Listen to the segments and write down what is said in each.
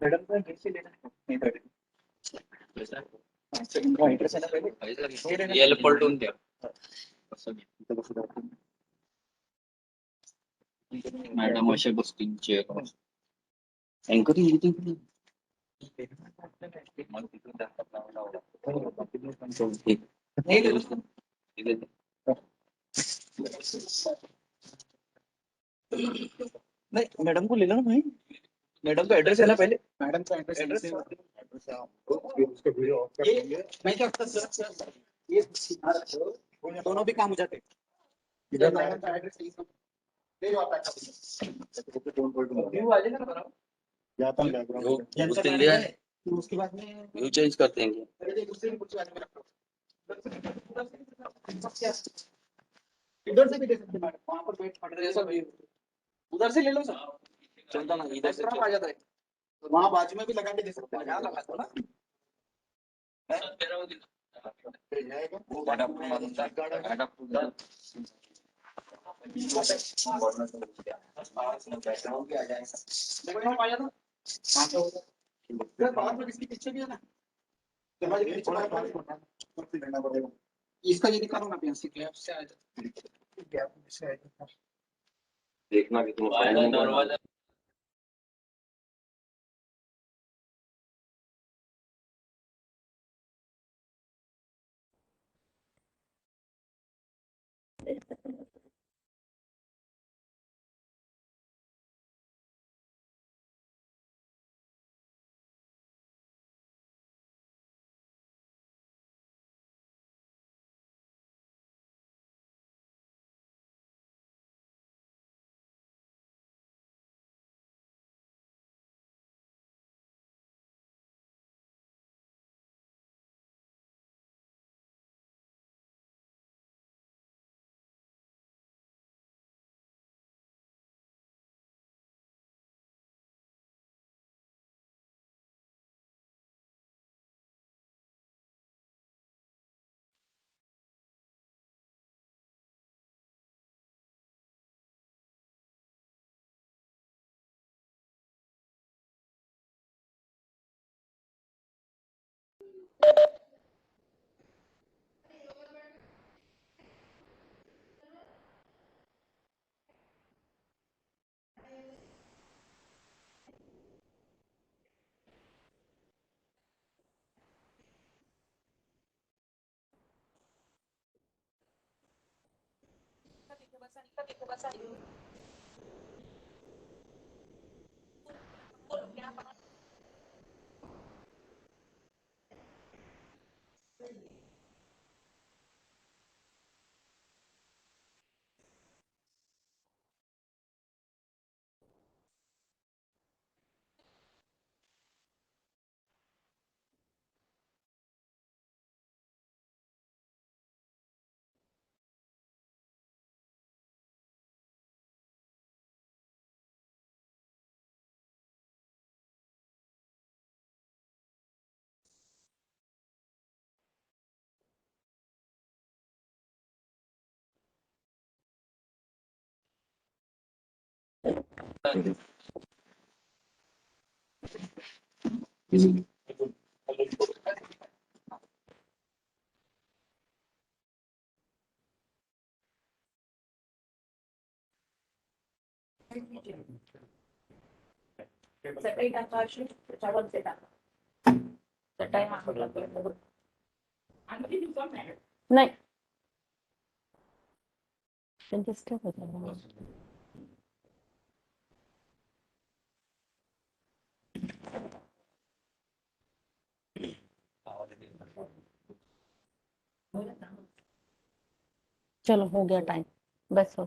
Madam का gate से लेना है नहीं थर्ड वैसा इनका एड्रेस है ना पहले ये पलटून द्या मॅडम अशा गोष्टींचे अँकर येते नहीं मैडम को ले लो ना भाई मैडम का एड्रेस है ना पहले मैडम का एड्रेस मैं क्या करता सर ये दोनों भी काम हो जाते इधर मैडम का एड्रेस ले लो आप जाता है बैकग्राउंड उसके बाद में व्यू चेंज कर देंगे इधर से भी दे सकते मैडम वहां पर वेट पड़ रहे सब उधर से ले लो सर चलता ना इधर से आ जाता है वहां बाजू में भी लगा के दे सकते हैं यहाँ लगा दो ना इसके पीछे भी है ना इसका ये दिखा दो ना पेंसिल गैप से आ जाता गैप से आ जाता देखना कि तुम दरवाजा सकाळी टाका अशी त्याच्यावरचे टाका चटाई मागवला नाही त्यांचे स्टेप होते चलो हो गया टाइम बस हो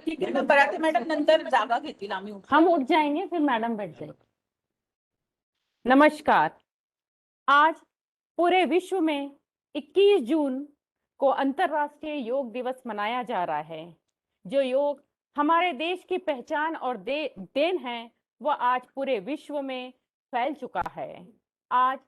ठीक है बराते मैडम नंतर जागा घेतील आम्ही हम उठ जाएंगे फिर मैडम बैठ जाएंगे। नमस्कार। आज पूरे विश्व में 21 जून को अंतर्राष्ट्रीय योग दिवस मनाया जा रहा है। जो योग हमारे देश की पहचान और देन है वह आज पूरे विश्व में फैल चुका है। आज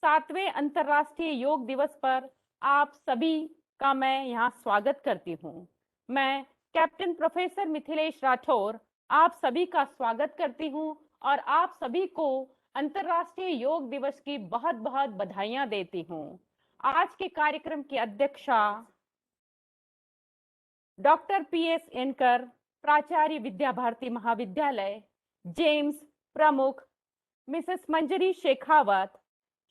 7वें अंतर्राष्ट्रीय योग दिवस पर आप सभी का मैं यहाँ स्वागत करती हूँ। मैं कैप्टन प्रोफेसर मिथिलेश राठौर आप सभी का स्वागत करती हूँ और आप सभी को अंतर्राष्ट्रीय योग दिवस की बहुत बहुत बधाइयां देती हूँ। आज के कार्यक्रम की अध्यक्षा डॉक्टर पीएस एनकर, प्राचार्य विद्या भारती महाविद्यालय, जेम्स प्रमुख Mrs Manjari Shekhawat,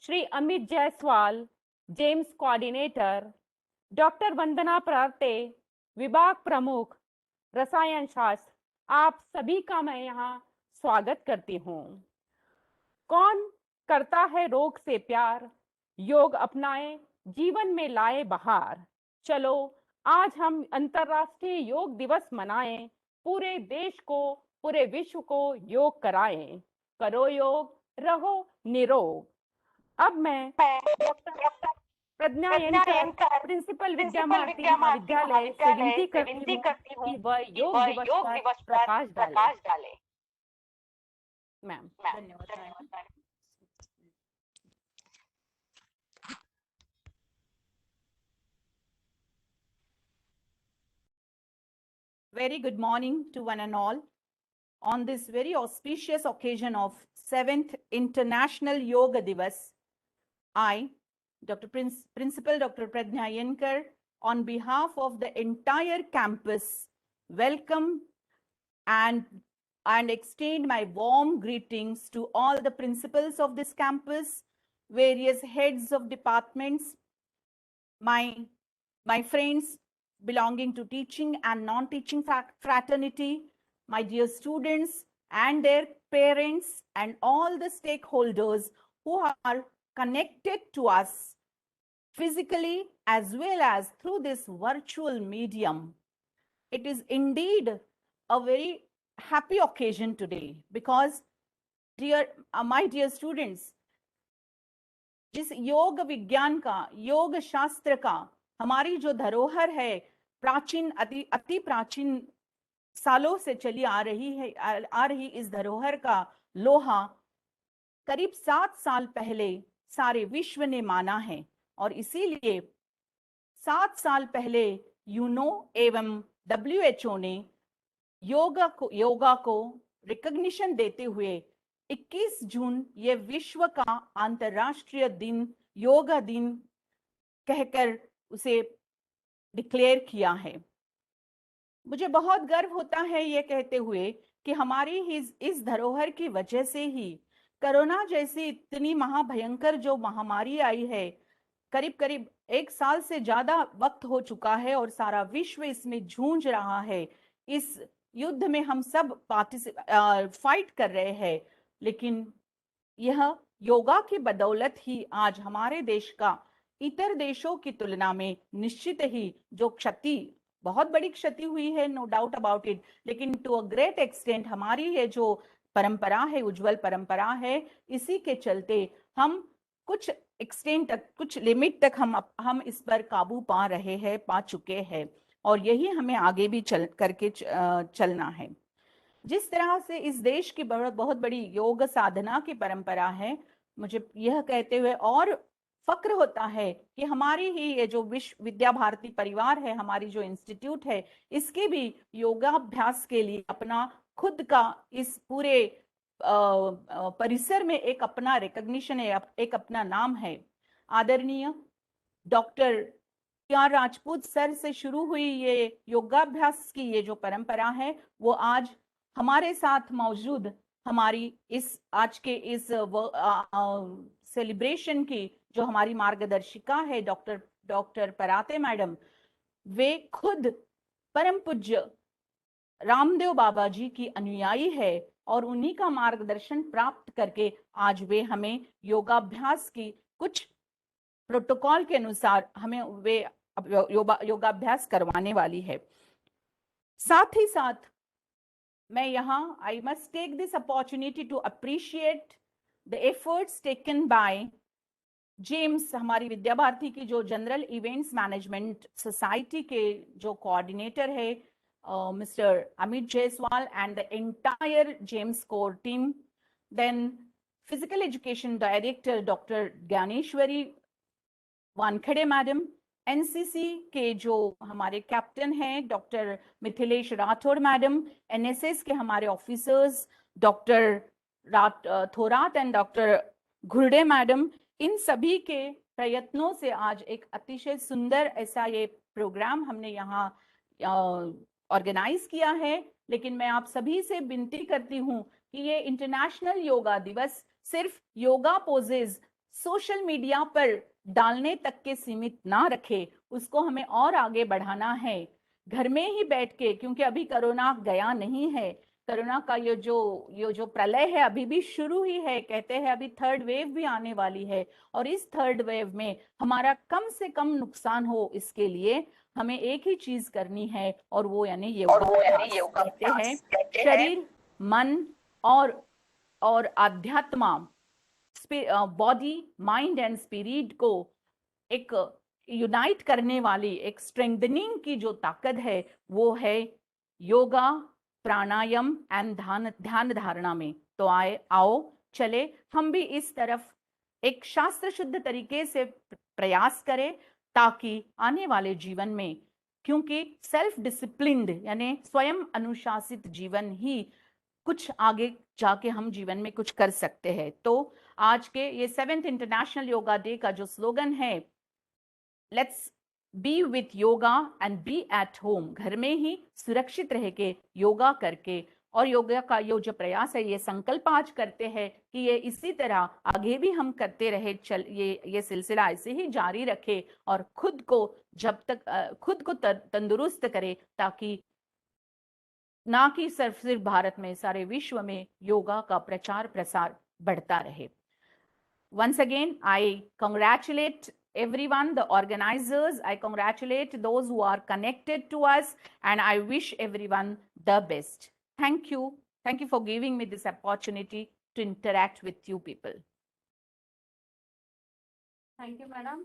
Shri Amit Jaiswal, GEMS coordinator, doctor Vandana Prarte, विभाग प्रमुख रसायन शास्त्र, आप सभी का मैं यहाँ स्वागत करती हूँ। कौन करता है रोग से प्यार, योग अपनाए जीवन में लाए बहार। चलो आज हम अंतर्राष्ट्रीय योग दिवस मनाएं, पूरे देश को पूरे विश्व को योग कराएं। करो योग, रहो निरोग। अब मैं डॉक्टर प्रज्ञा यंकर, प्रिंसिपल विद्या भारती महाविद्यालय से विनती करती हूँ कि वह योग दिवस पर प्रकाश डालें। मैम धन्यवाद। Very good morning to one and all. On this very auspicious occasion of 7th International Yoga Divas, I, Principal Dr. Pradnya Yenkar, on behalf of the entire campus, welcome and extend my warm greetings to all the principals of this campus, various heads of departments, my friends belonging to teaching and non-teaching fraternity, my dear students and their parents, and all the stakeholders who are connected to us physically as well as through this virtual medium. It is indeed a very happy occasion today because, my dear students, जिस योग विज्ञान का, योग शास्त्र का हमारी जो धरोहर है, प्राचीन अति प्राचीन सालों से चली आ रही इस धरोहर का लोहा करीब 7 साल पहले सारे विश्व ने माना है और इसीलिए 7 साल पहले यूनो एवं WHO ने योगा को रिकॉग्निशन देते हुए 21 जून ये विश्व का अंतर्राष्ट्रीय दिन, योगा दिन कहकर उसे डिक्लेयर किया है। मुझे बहुत गर्व होता है ये कहते हुए कि हमारी इस धरोहर की वजह से ही कोरोना जैसी इतनी महाभयंकर जो महामारी आई है, करीब करीब 1 साल से ज्यादा वक्त हो चुका है और सारा विश्व इसमें जूझ रहा है। इस युद्ध में हम सब फाइट कर रहे हैं, लेकिन यह योगा की बदौलत ही आज हमारे देश का इतर देशों की तुलना में निश्चित ही जो क्षति, बहुत बड़ी क्षति हुई है, नो डाउट अबाउट इट, लेकिन टू अ ग्रेट एक्सटेंट हमारी ये जो परंपरा है, उज्जवल परंपरा है, इसी के चलते हम कुछ एक्सटेंट तक, कुछ लिमिट तक हम इस पर काबू पा चुके हैं और यही हमें आगे भी चलना है। जिस तरह से इस देश की बहुत बड़ी योग साधना की परंपरा है, मुझे यह कहते हुए और फक्र होता है कि हमारी ही ये जो विश्व विद्या भारती परिवार है, हमारी जो इंस्टीट्यूट है, इसके भी योगाभ्यास के लिए अपना खुद का इस पूरे परिसर में एक अपना रिकॉग्निशन है, एक अपना नाम है। आदरणीय डॉक्टर PR राजपूत सर से शुरू हुई ये योगाभ्यास की ये जो परंपरा है, वो आज हमारे साथ मौजूद हमारी इस आज के इस सेलिब्रेशन की जो हमारी मार्गदर्शिका है डॉक्टर पराते मैडम, वे खुद परम पूज्य रामदेव बाबा जी की अनुयायी है और उन्हीं का मार्गदर्शन प्राप्त करके आज वे हमें योगाभ्यास की कुछ प्रोटोकॉल के अनुसार हमें वे योगाभ्यास करवाने वाली है। साथ ही साथ मैं यहाँ I must take this opportunity to appreciate the efforts taken by James, हमारी विद्या भारती की जो जनरल इवेंट्स मैनेजमेंट सोसाइटी के जो कोऑर्डिनेटर है, Mr. Amit Jaiswal and the entire James core team. Then Physical Education Director, Dr. Gyaneshwari Wankhede Madam, NCC के जो हमारे captain हैं doctor Mithilesh Rathod madam, NSS के हमारे officers doctor Thorat and doctor Ghurde madam, इन सभी के प्रयत्नों से आज एक अतिशय सुंदर ऐसा ये प्रोग्राम हमने यहाँ ऑर्गेनाइज किया है। लेकिन मैं आप सभी से विनती करती हूँ कि ये इंटरनेशनल योगा दिवस सिर्फ योगा पोजेज सोशल मीडिया पर डालने तक के सीमित ना रखे, उसको हमें और आगे बढ़ाना है। घर में ही बैठ के, क्योंकि अभी कोरोना गया नहीं है, कोरोना का ये जो प्रलय है अभी भी शुरू ही है, कहते हैं अभी थर्ड वेव भी आने वाली है, और इस थर्ड वेव में हमारा कम से कम नुकसान हो इसके लिए हमें एक ही चीज करनी है, और वो यानी योगा कहते हैं शरीर, मन और आध्यात्मा, बॉडी, माइंड एंड स्पिरिट को एक यूनाइट करने वाली, एक स्ट्रेंथनिंग की जो ताकत है वो है योगा, प्राणायाम एंड ध्यान धारणा में। तो आओ चले हम भी इस तरफ एक शास्त्र शुद्ध तरीके से प्रयास करें, ताकि आने वाले जीवन में, क्योंकि सेल्फ डिसिप्लिन्ड यानी स्वयं अनुशासित जीवन ही कुछ आगे जाके हम जीवन में कुछ कर सकते हैं। तो आज के ये 7th इंटरनेशनल योगा डे का जो स्लोगन है, let's be with yoga and be at home, घर में ही सुरक्षित रह के योगा करके, और योगा का ये जो प्रयास है, ये संकल्प आज करते हैं कि ये इसी तरह आगे भी हम करते रहे, ये सिलसिला ऐसे ही जारी रखे, और खुद को जब तक खुद को तंदुरुस्त करे, ताकि ना कि सिर्फ भारत में, सारे विश्व में योगा का प्रचार प्रसार बढ़ता रहे। Once again, I congratulate everyone, the organizers. I congratulate those who are connected to us, and I wish everyone the best. Thank you. Thank you for giving me this opportunity to interact with you people. Thank you madam,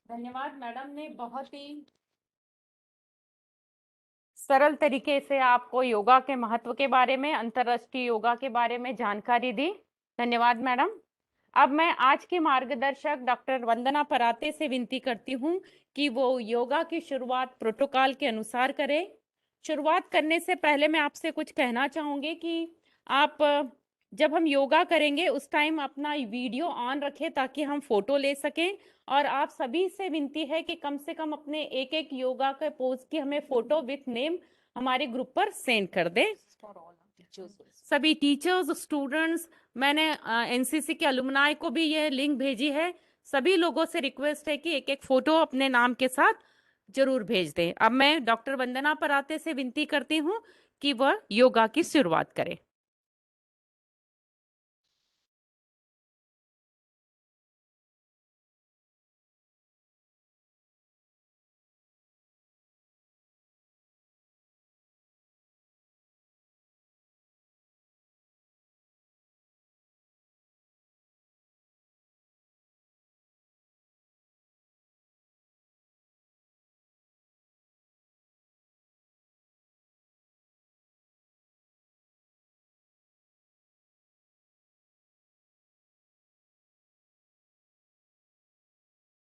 धन्यवाद। Madam ने बहुत ही सरल तरीके से आपको योगा के महत्व के बारे में, अंतर्राष्ट्रीय योगा के बारे में जानकारी दी। धन्यवाद मैडम। अब मैं आज की मार्गदर्शक डॉक्टर वंदना पराते से विनती करती हूँ कि वो योगा की शुरुआत प्रोटोकॉल के अनुसार करें। शुरुआत करने से पहले मैं आपसे कुछ कहना चाहूँगी कि आप जब हम योगा करेंगे उस टाइम अपना वीडियो ऑन रखें, ताकि हम फोटो ले सकें। और आप सभी से विनती है कि कम से कम अपने एक योगा के पोज की हमें फोटो विथ नेम हमारे ग्रुप पर सेंड कर दें। सभी टीचर्स, स्टूडेंट्स, मैंने एनसीसी के अलुमनाई को भी ये लिंक भेजी है। सभी लोगों से रिक्वेस्ट है कि एक फोटो अपने नाम के साथ जरूर भेज दें। अब मैं डॉक्टर वंदना पराते से विनती करती हूँ कि वह योगा की शुरुआत करें।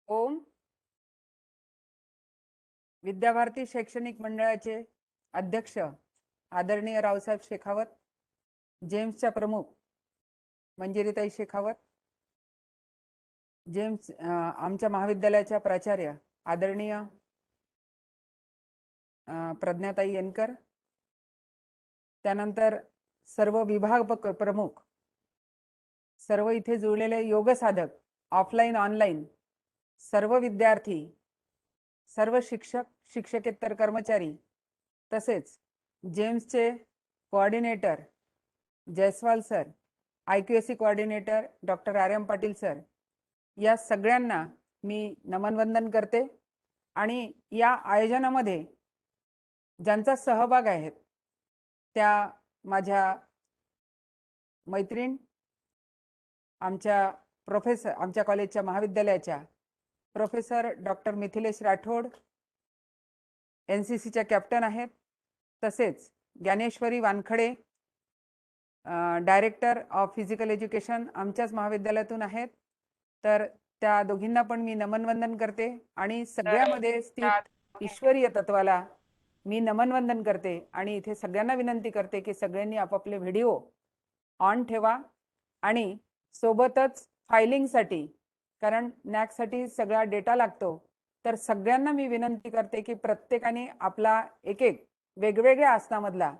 ओम विद्याभारती शैक्षणिक मंडळाचे अध्यक्ष आदरणीय रावसाहेब शेखावत, जेम्सच्या प्रमुख मंजिरीताई शेखावत, जेम्स आमच्या महाविद्यालयाच्या प्राचार्य आदरणीय प्रज्ञाताई येनकर, त्यानंतर सर्व विभाग प्रमुख, सर्व इथे जुळलेले योग साधक, ऑफलाईन ऑनलाईन सर्व विद्यार्थी, सर्व शिक्षक, शिक्षकेतर कर्मचारी, तसेच जेम्सचे coordinator Jaiswal sir, IQAC coordinator doctor RM Patil sir, या सगळ्यांना मी नमन वंदन करते। आणि या आयोजनामध्ये ज्यांचा सहभाग आहे त्या माझ्या मैत्रीण, आमच्या प्रोफेसर, आमच्या कॉलेजच्या महाविद्यालयाच्या प्रोफेसर डॉक्टर मिथिलेश राठोड, NCCच्या कॅप्टन आहेत, तसेच Dnyaneshwari Wankhede, director of physical education आमच्याच महाविद्यालयातून आहेत। तर त्या दोघींना पण मी नमन वंदन करते आणि सगळ्यामध्ये स्थित ईश्वरीय तत्वाला मी नमन वंदन करते आणि इथे सगळ्यांना विनंती करते की सगळ्यांनी आपापले व्हिडिओ ऑन ठेवा आणि सोबतच फायलिंगसाठी, कारण नॅकसाठी सगळा डेटा लागतो, तर सगळ्यांना मी विनंती करते की प्रत्येकाने आपला एक वेगवेगळ्या आसनामधला,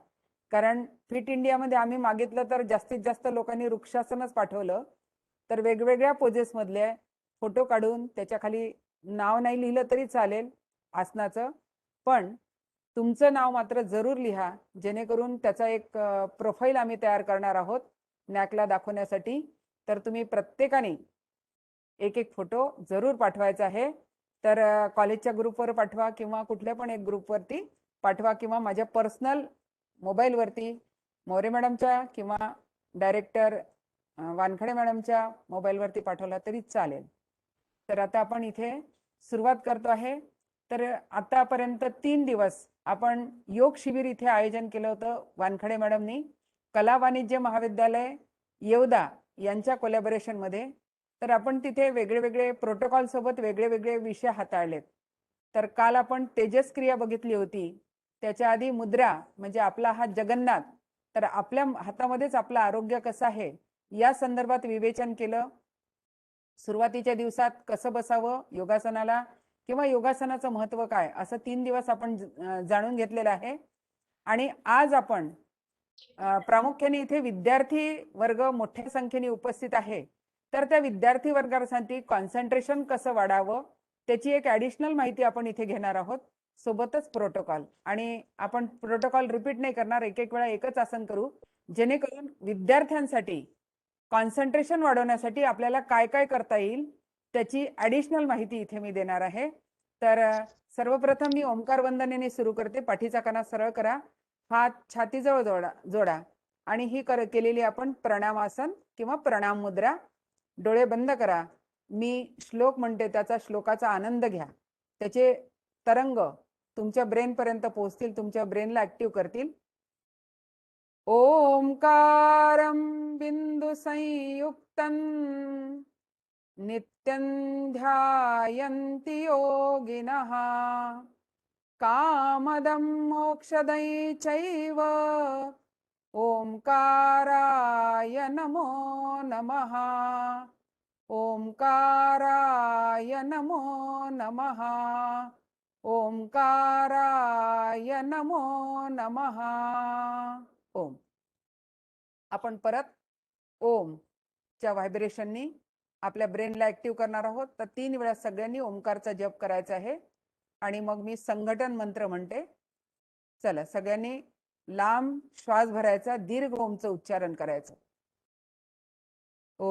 कारण फिट इंडियामध्ये आम्ही मागितलं तर जास्तीत जास्त लोकांनी वृक्षासनच पाठवलं, तर वेगवेगळ्या पोजेसमधले फोटो काढून त्याच्या खाली नाव नाही लिहिलं तरी चालेल आसनाचं, पण तुमचं नाव मात्र जरूर लिहा, जेणेकरून त्याचा एक प्रोफाईल आम्ही तयार करणार आहोत नॅकला दाखवण्यासाठी. तर तुम्ही प्रत्येकाने एक फोटो जरूर पाठवायचा आहे. तर कॉलेजच्या ग्रुपवर पाठवा किंवा कुठल्या पण एक ग्रुपवरती पाठवा किंवा माझ्या पर्सनल मोबाईलवरती मोरे मॅडमच्या किंवा डायरेक्टर वानखडे मॅडमच्या मोबाईलवरती पाठवला तरी चालेल. तर आता आपण इथे सुरुवात करतो आहे. तर आतापर्यंत 3 दिवस आपण योग शिबिर इथे आयोजन केलं होतं वानखडे मॅडमनी कला वाणिज्य महाविद्यालय येवदा यांच्या कोलॅबोरेशन मध्ये. तर आपण तिथे वेगळे प्रोटोकॉल सोबत वेगळे विषय हाताळलेत. तर काल आपण तेजस क्रिया बघितली होती, त्याच्या आधी मुद्रा म्हणजे आपला हात जगन्नाथ, तर आपल्या हातामध्येच आपलं आरोग्य कसं आहे या संदर्भात विवेचन केलं. सुरुवातीच्या दिवसात कसं बसावं योगासनाला किंवा योगासनाचं महत्त्व काय, असं 3 दिवस आपण जाणून घेतलेलं आहे. आणि आज आपण प्रामुख्याने इथे विद्यार्थी वर्ग मोठ्या संख्येने उपस्थित आहे, तर त्या विद्यार्थी वर्गासाठी कॉन्सन्ट्रेशन कसं वाढावं त्याची एक ॲडिशनल माहिती आपण इथे घेणार आहोत, सोबतच प्रोटोकॉल. आणि आपण प्रोटोकॉल रिपीट नाही करणार, एक वेळा एकच आसन करू, जेणेकरून विद्यार्थ्यांसाठी कॉन्सन्ट्रेशन वाढवण्यासाठी आपल्याला काय काय करता येईल त्याची ॲडिशनल माहिती इथे मी देणार आहे. तर सर्वप्रथम मी ओंकार वंदनेने सुरू करते. पाठीचा कणा सरळ करा, हात छातीजवळ जोडा आणि ही केलेली आपण प्रणामासन किंवा प्रणाम मुद्रा. डोळे बंद करा. मी श्लोक म्हणते, त्याचा श्लोकाचा आनंद घ्या, त्याचे तरंग तुमच्या ब्रेन पर्यंत पोहोचतील, तुमच्या ब्रेनला ऍक्टिव्ह करतील. ओंकारं बिंदु संयुक्तं नित्यं ध्यायन्ति योगिनः कामदं मोक्षदं चैव ओंकाराय नमो नमः. ओंकाराय नमो नमः. ओंकाराय नमो नमः. ओम. आपण परत ओम च्या व्हायब्रेशननी आपल्या ब्रेनला ऍक्टिव्ह करणार आहोत. तर 3 वेळा सगळ्यांनी ओंकारचा जप करायचा आहे आणि मग मी संघटन मंत्र म्हणते. चला सगळ्यांनी लांब श्वास भरायचा, दीर्घ ओमचं उच्चारण करायचं. ओ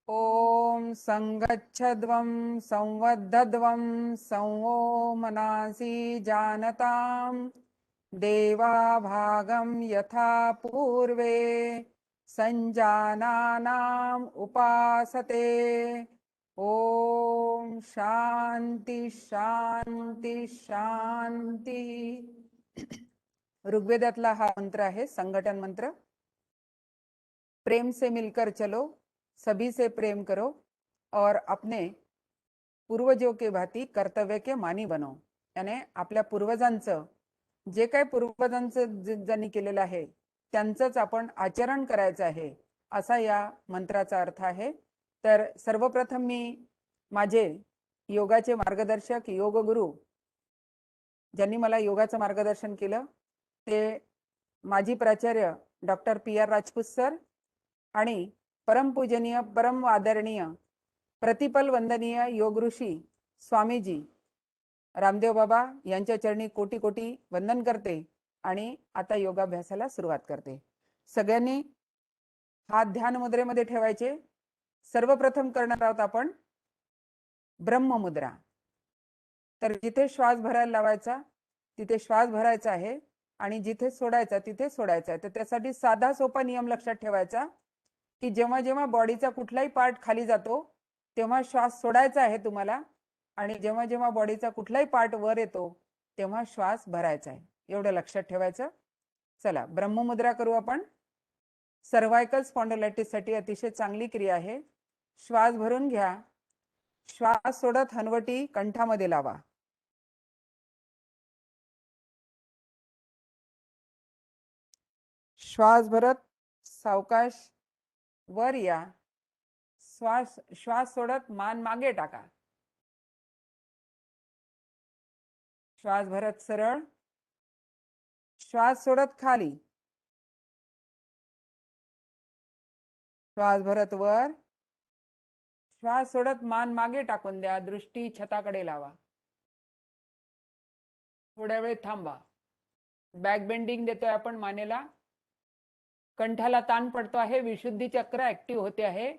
ओम संगच्छध्वं संवद्धध्वं संवो मनासि जानतां देवा भागं यथा पूर्वे संजानानाम् उपासते. ओम शांति शांति शांति. ऋग्वेदातला हा मंत्र आहे, संघटन मंत्र. प्रेम से मिलकर चलो, सभी से प्रेम करो और अपने पूर्वजों के भांति कर्तव्य के मानी बनो. याने आपल्या पूर्वजांचं जे काही पूर्वजांचं ज्यांनी केलेलं आहे त्यांचंच आपण आचरण करायचं आहे, असा या मंत्राचा अर्थ आहे. तर सर्वप्रथम मी माझे योगाचे मार्गदर्शक योग गुरु ज्यांनी मला योगाचं मार्गदर्शन केलं ते माजी प्राचार्य डॉक्टर PR राजपूत सर आणि परमपूजनीय परम आदरणीय प्रतिपल वंदनीय योग ऋषी स्वामीजी रामदेव बाबा यांच्या चरणी कोटी कोटी वंदन करते आणि आता योगाभ्यासाला सुरुवात करते. सगळ्यांनी हात ध्यान मुद्रेमध्ये ठेवायचे. सर्वप्रथम करणार आहोत आपण ब्रह्ममुद्रा. तर जिथे श्वास भरायला लावायचा तिथे श्वास भरायचा आहे आणि जिथे सोडायचा तिथे सोडायचा आहे. तर त्यासाठी साधा सोपा नियम लक्षात ठेवायचा की जेव्हा जेव्हा बॉडीचा कुठलाही पार्ट खाली जातो तेव्हा श्वास सोडायचा आहे तुम्हाला, आणि जेव्हा जेव्हा बॉडीचा कुठलाही पार्ट वर येतो तेव्हा श्वास भरायचा आहे. एवढं लक्षात ठेवायचं. चला ब्रह्ममुद्रा करू आपण. सर्व्हायकल स्पॉन्डिलायटिस साठी अतिशय चांगली क्रिया आहे. श्वास भरून घ्या. श्वास सोडत हनवटी कंठामध्ये लावा. श्वास भरत सावकाश वर या. श्वास सोडत मान मागे टाका. श्वास भरत सरळ. श्वास सोडत खाली. श्वास भरत वर. श्वास सोडत मान मागे टाकून द्या. दृष्टी छताकडे लावा. थोड्या वेळ थांबा. बॅक बेंडिंग देतोय आपण मानेला. कंठाला ताण पडतो आहे. विशुद्धी चक्र ऍक्टिव्ह होते आहे.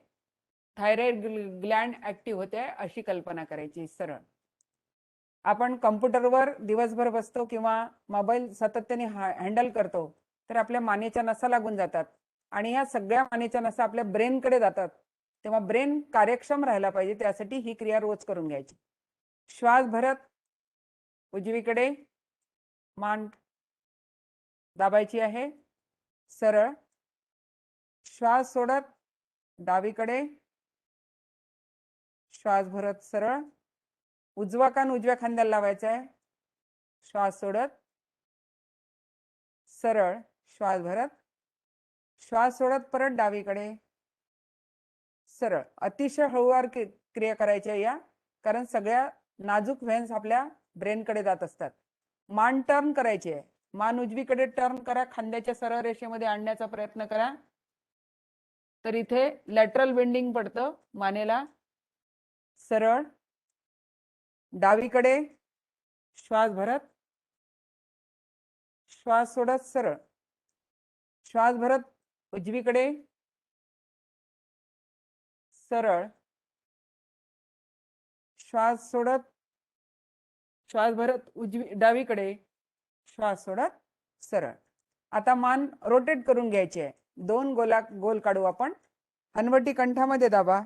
थायरॉइड ग्लँड ऍक्टिव्ह होते आहे अशी कल्पना करायची. सरळ. आपण कम्प्युटरवर दिवसभर बसतो किंवा मोबाईल सातत्याने हँडल करतो तर आपल्या मानेच्या नसा लागून जातात आणि या सगळ्या मानेच्या नसा आपल्या ब्रेनकडे जातात. तेव्हा ब्रेन कार्यक्षम राहायला पाहिजे त्यासाठी ही क्रिया रोज करून घ्यायची. श्वास भरत उजवीकडे मान दाबायची आहे. सरळ. श्वास सोडत डावीकडे. श्वास भरत सरळ. उजवा कान उजव्या खांद्याला लावायचा आहे. श्वास सोडत सरळ. श्वास भरत. श्वास सोडत परत डावीकडे. सरळ. अतिशय हळूवार क्रिया करायची आहे या, कारण सगळ्या नाजूक व्हेन्स आपल्या ब्रेनकडे जात असतात. मान टर्न करायची आहे. मान उजवीकडे टर्न करा. खांद्याच्या सरळ रेषेमध्ये आणण्याचा प्रयत्न करा. तर इथे लॅटरल बेंडिंग पडतं मानेला. सरळ. डावीकडे. श्वास भरत. श्वास सोडत सरळ. श्वास भरत उजवीकडे. सरळ. श्वास सोडत. श्वास भरत डावीकडे. श्वास सोडत सरळ. आता मान रोटेट करून घ्यायची आहे. 2 गोल काढू आपण. हनवटी कंठामध्ये दाबा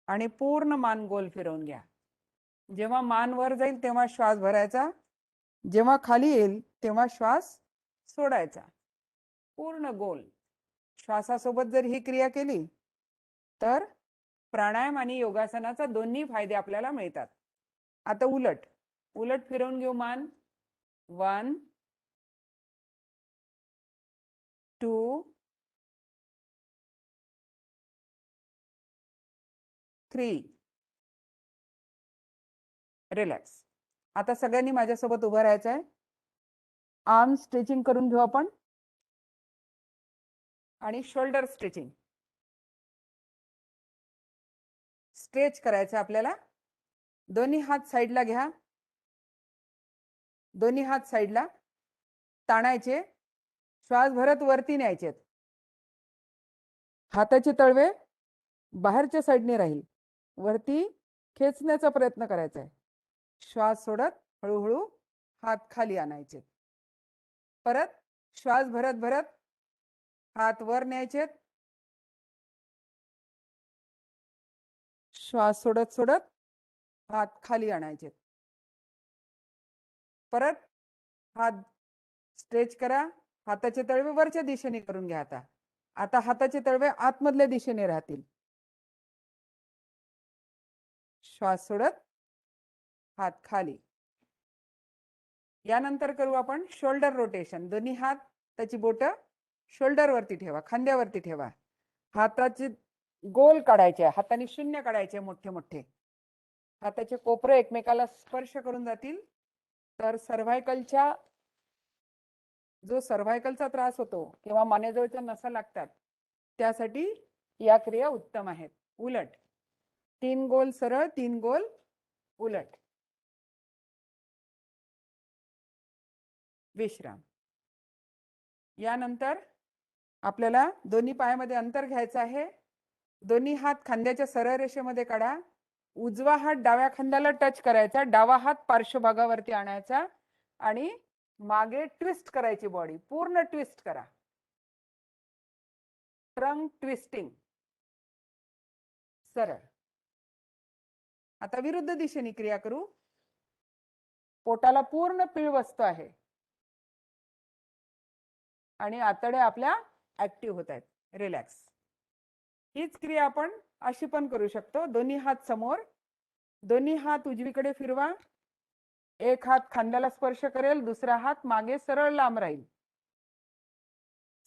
आणि पूर्ण मान गोल फिरवून घ्या. जेव्हा मान वर जाईल तेव्हा श्वास भरायचा. जेव्हा खाली येईल तेव्हा श्वास सोडायचा. पूर्ण गोल. श्वासासोबत जर ही क्रिया केली तर प्राणायाम आणि योगासनाचा दोन्ही फायदे आपल्याला मिळतात. आता उलट फिरवून घेऊ मान. 1 2 3. रिलॅक्स. आता सगळ्यांनी माझ्यासोबत उभं राहायचं आहे. आर्म स्ट्रेचिंग करून घेऊ आपण आणि शोल्डर स्ट्रेचिंग. स्ट्रेच करायचं आपल्याला. दोन्ही हात साईडला घ्या. दोन्ही हात साईडला ताणायचे. श्वास भरत वरती न्यायचे. हाताचे तळवे बाहेरच्या साईडने राहील. वरती खेचण्याचा प्रयत्न करायचा आहे. श्वास सोडत हळूहळू हात खाली आणायचे. परत श्वास भरत हात वर न्यायचे. श्वास सोडत हात खाली आणायचे. परत हात स्ट्रेच करा. हाताचे तळवे वरच्या दिशेने करून घ्या. आता हाताचे तळवे आतमधल्या दिशेने राहतील. श्वास सोडत हात खाली. यानंतर करू आपण शोल्डर रोटेशन. दोन्ही हात त्याची बोट शोल्डर वरती ठेवा. खांद्यावरती ठेवा. हाताचे गोल काढायचे. हाताने शून्य काढायचे मोठे मोठे. हाताचे कोपरे एकमेकाला स्पर्श करून जातील. तर जो सर्व्हायकलचा त्रास होतो किंवा मानेजवळच्या नसा लागतात त्यासाठी या क्रिया उत्तम आहेत. उलट 3 गोल सरळ, 3 गोल उलट. विश्राम. यानंतर आपल्याला दोन्ही पायामध्ये अंतर घ्यायचं आहे. दोन्ही हात खांद्याच्या सरळ रेषेमध्ये काढा. उजवा हात डाव्या खांद्याला टच करायचा, डावा हात पार्श्वभागावरती आणायचा आणि मागे ट्विस्ट करायची. बॉडी पूर्ण ट्विस्ट करा. Trunk twisting. सरळ. आता विरुद्ध दिशेने क्रिया करू. पोटाला पूर्ण पीळ बसतो आहे आणि आतड्या आपल्या ऍक्टिव्ह होत आहेत. रिलॅक्स. हीच क्रिया आपण अशी पण करू शकतो. दोन्ही हात समोर, दोन्ही हात उजवीकडे फिरवा. एक हात खांद्याला स्पर्श करेल, दुसरा हात मागे सरळ लांब राहील.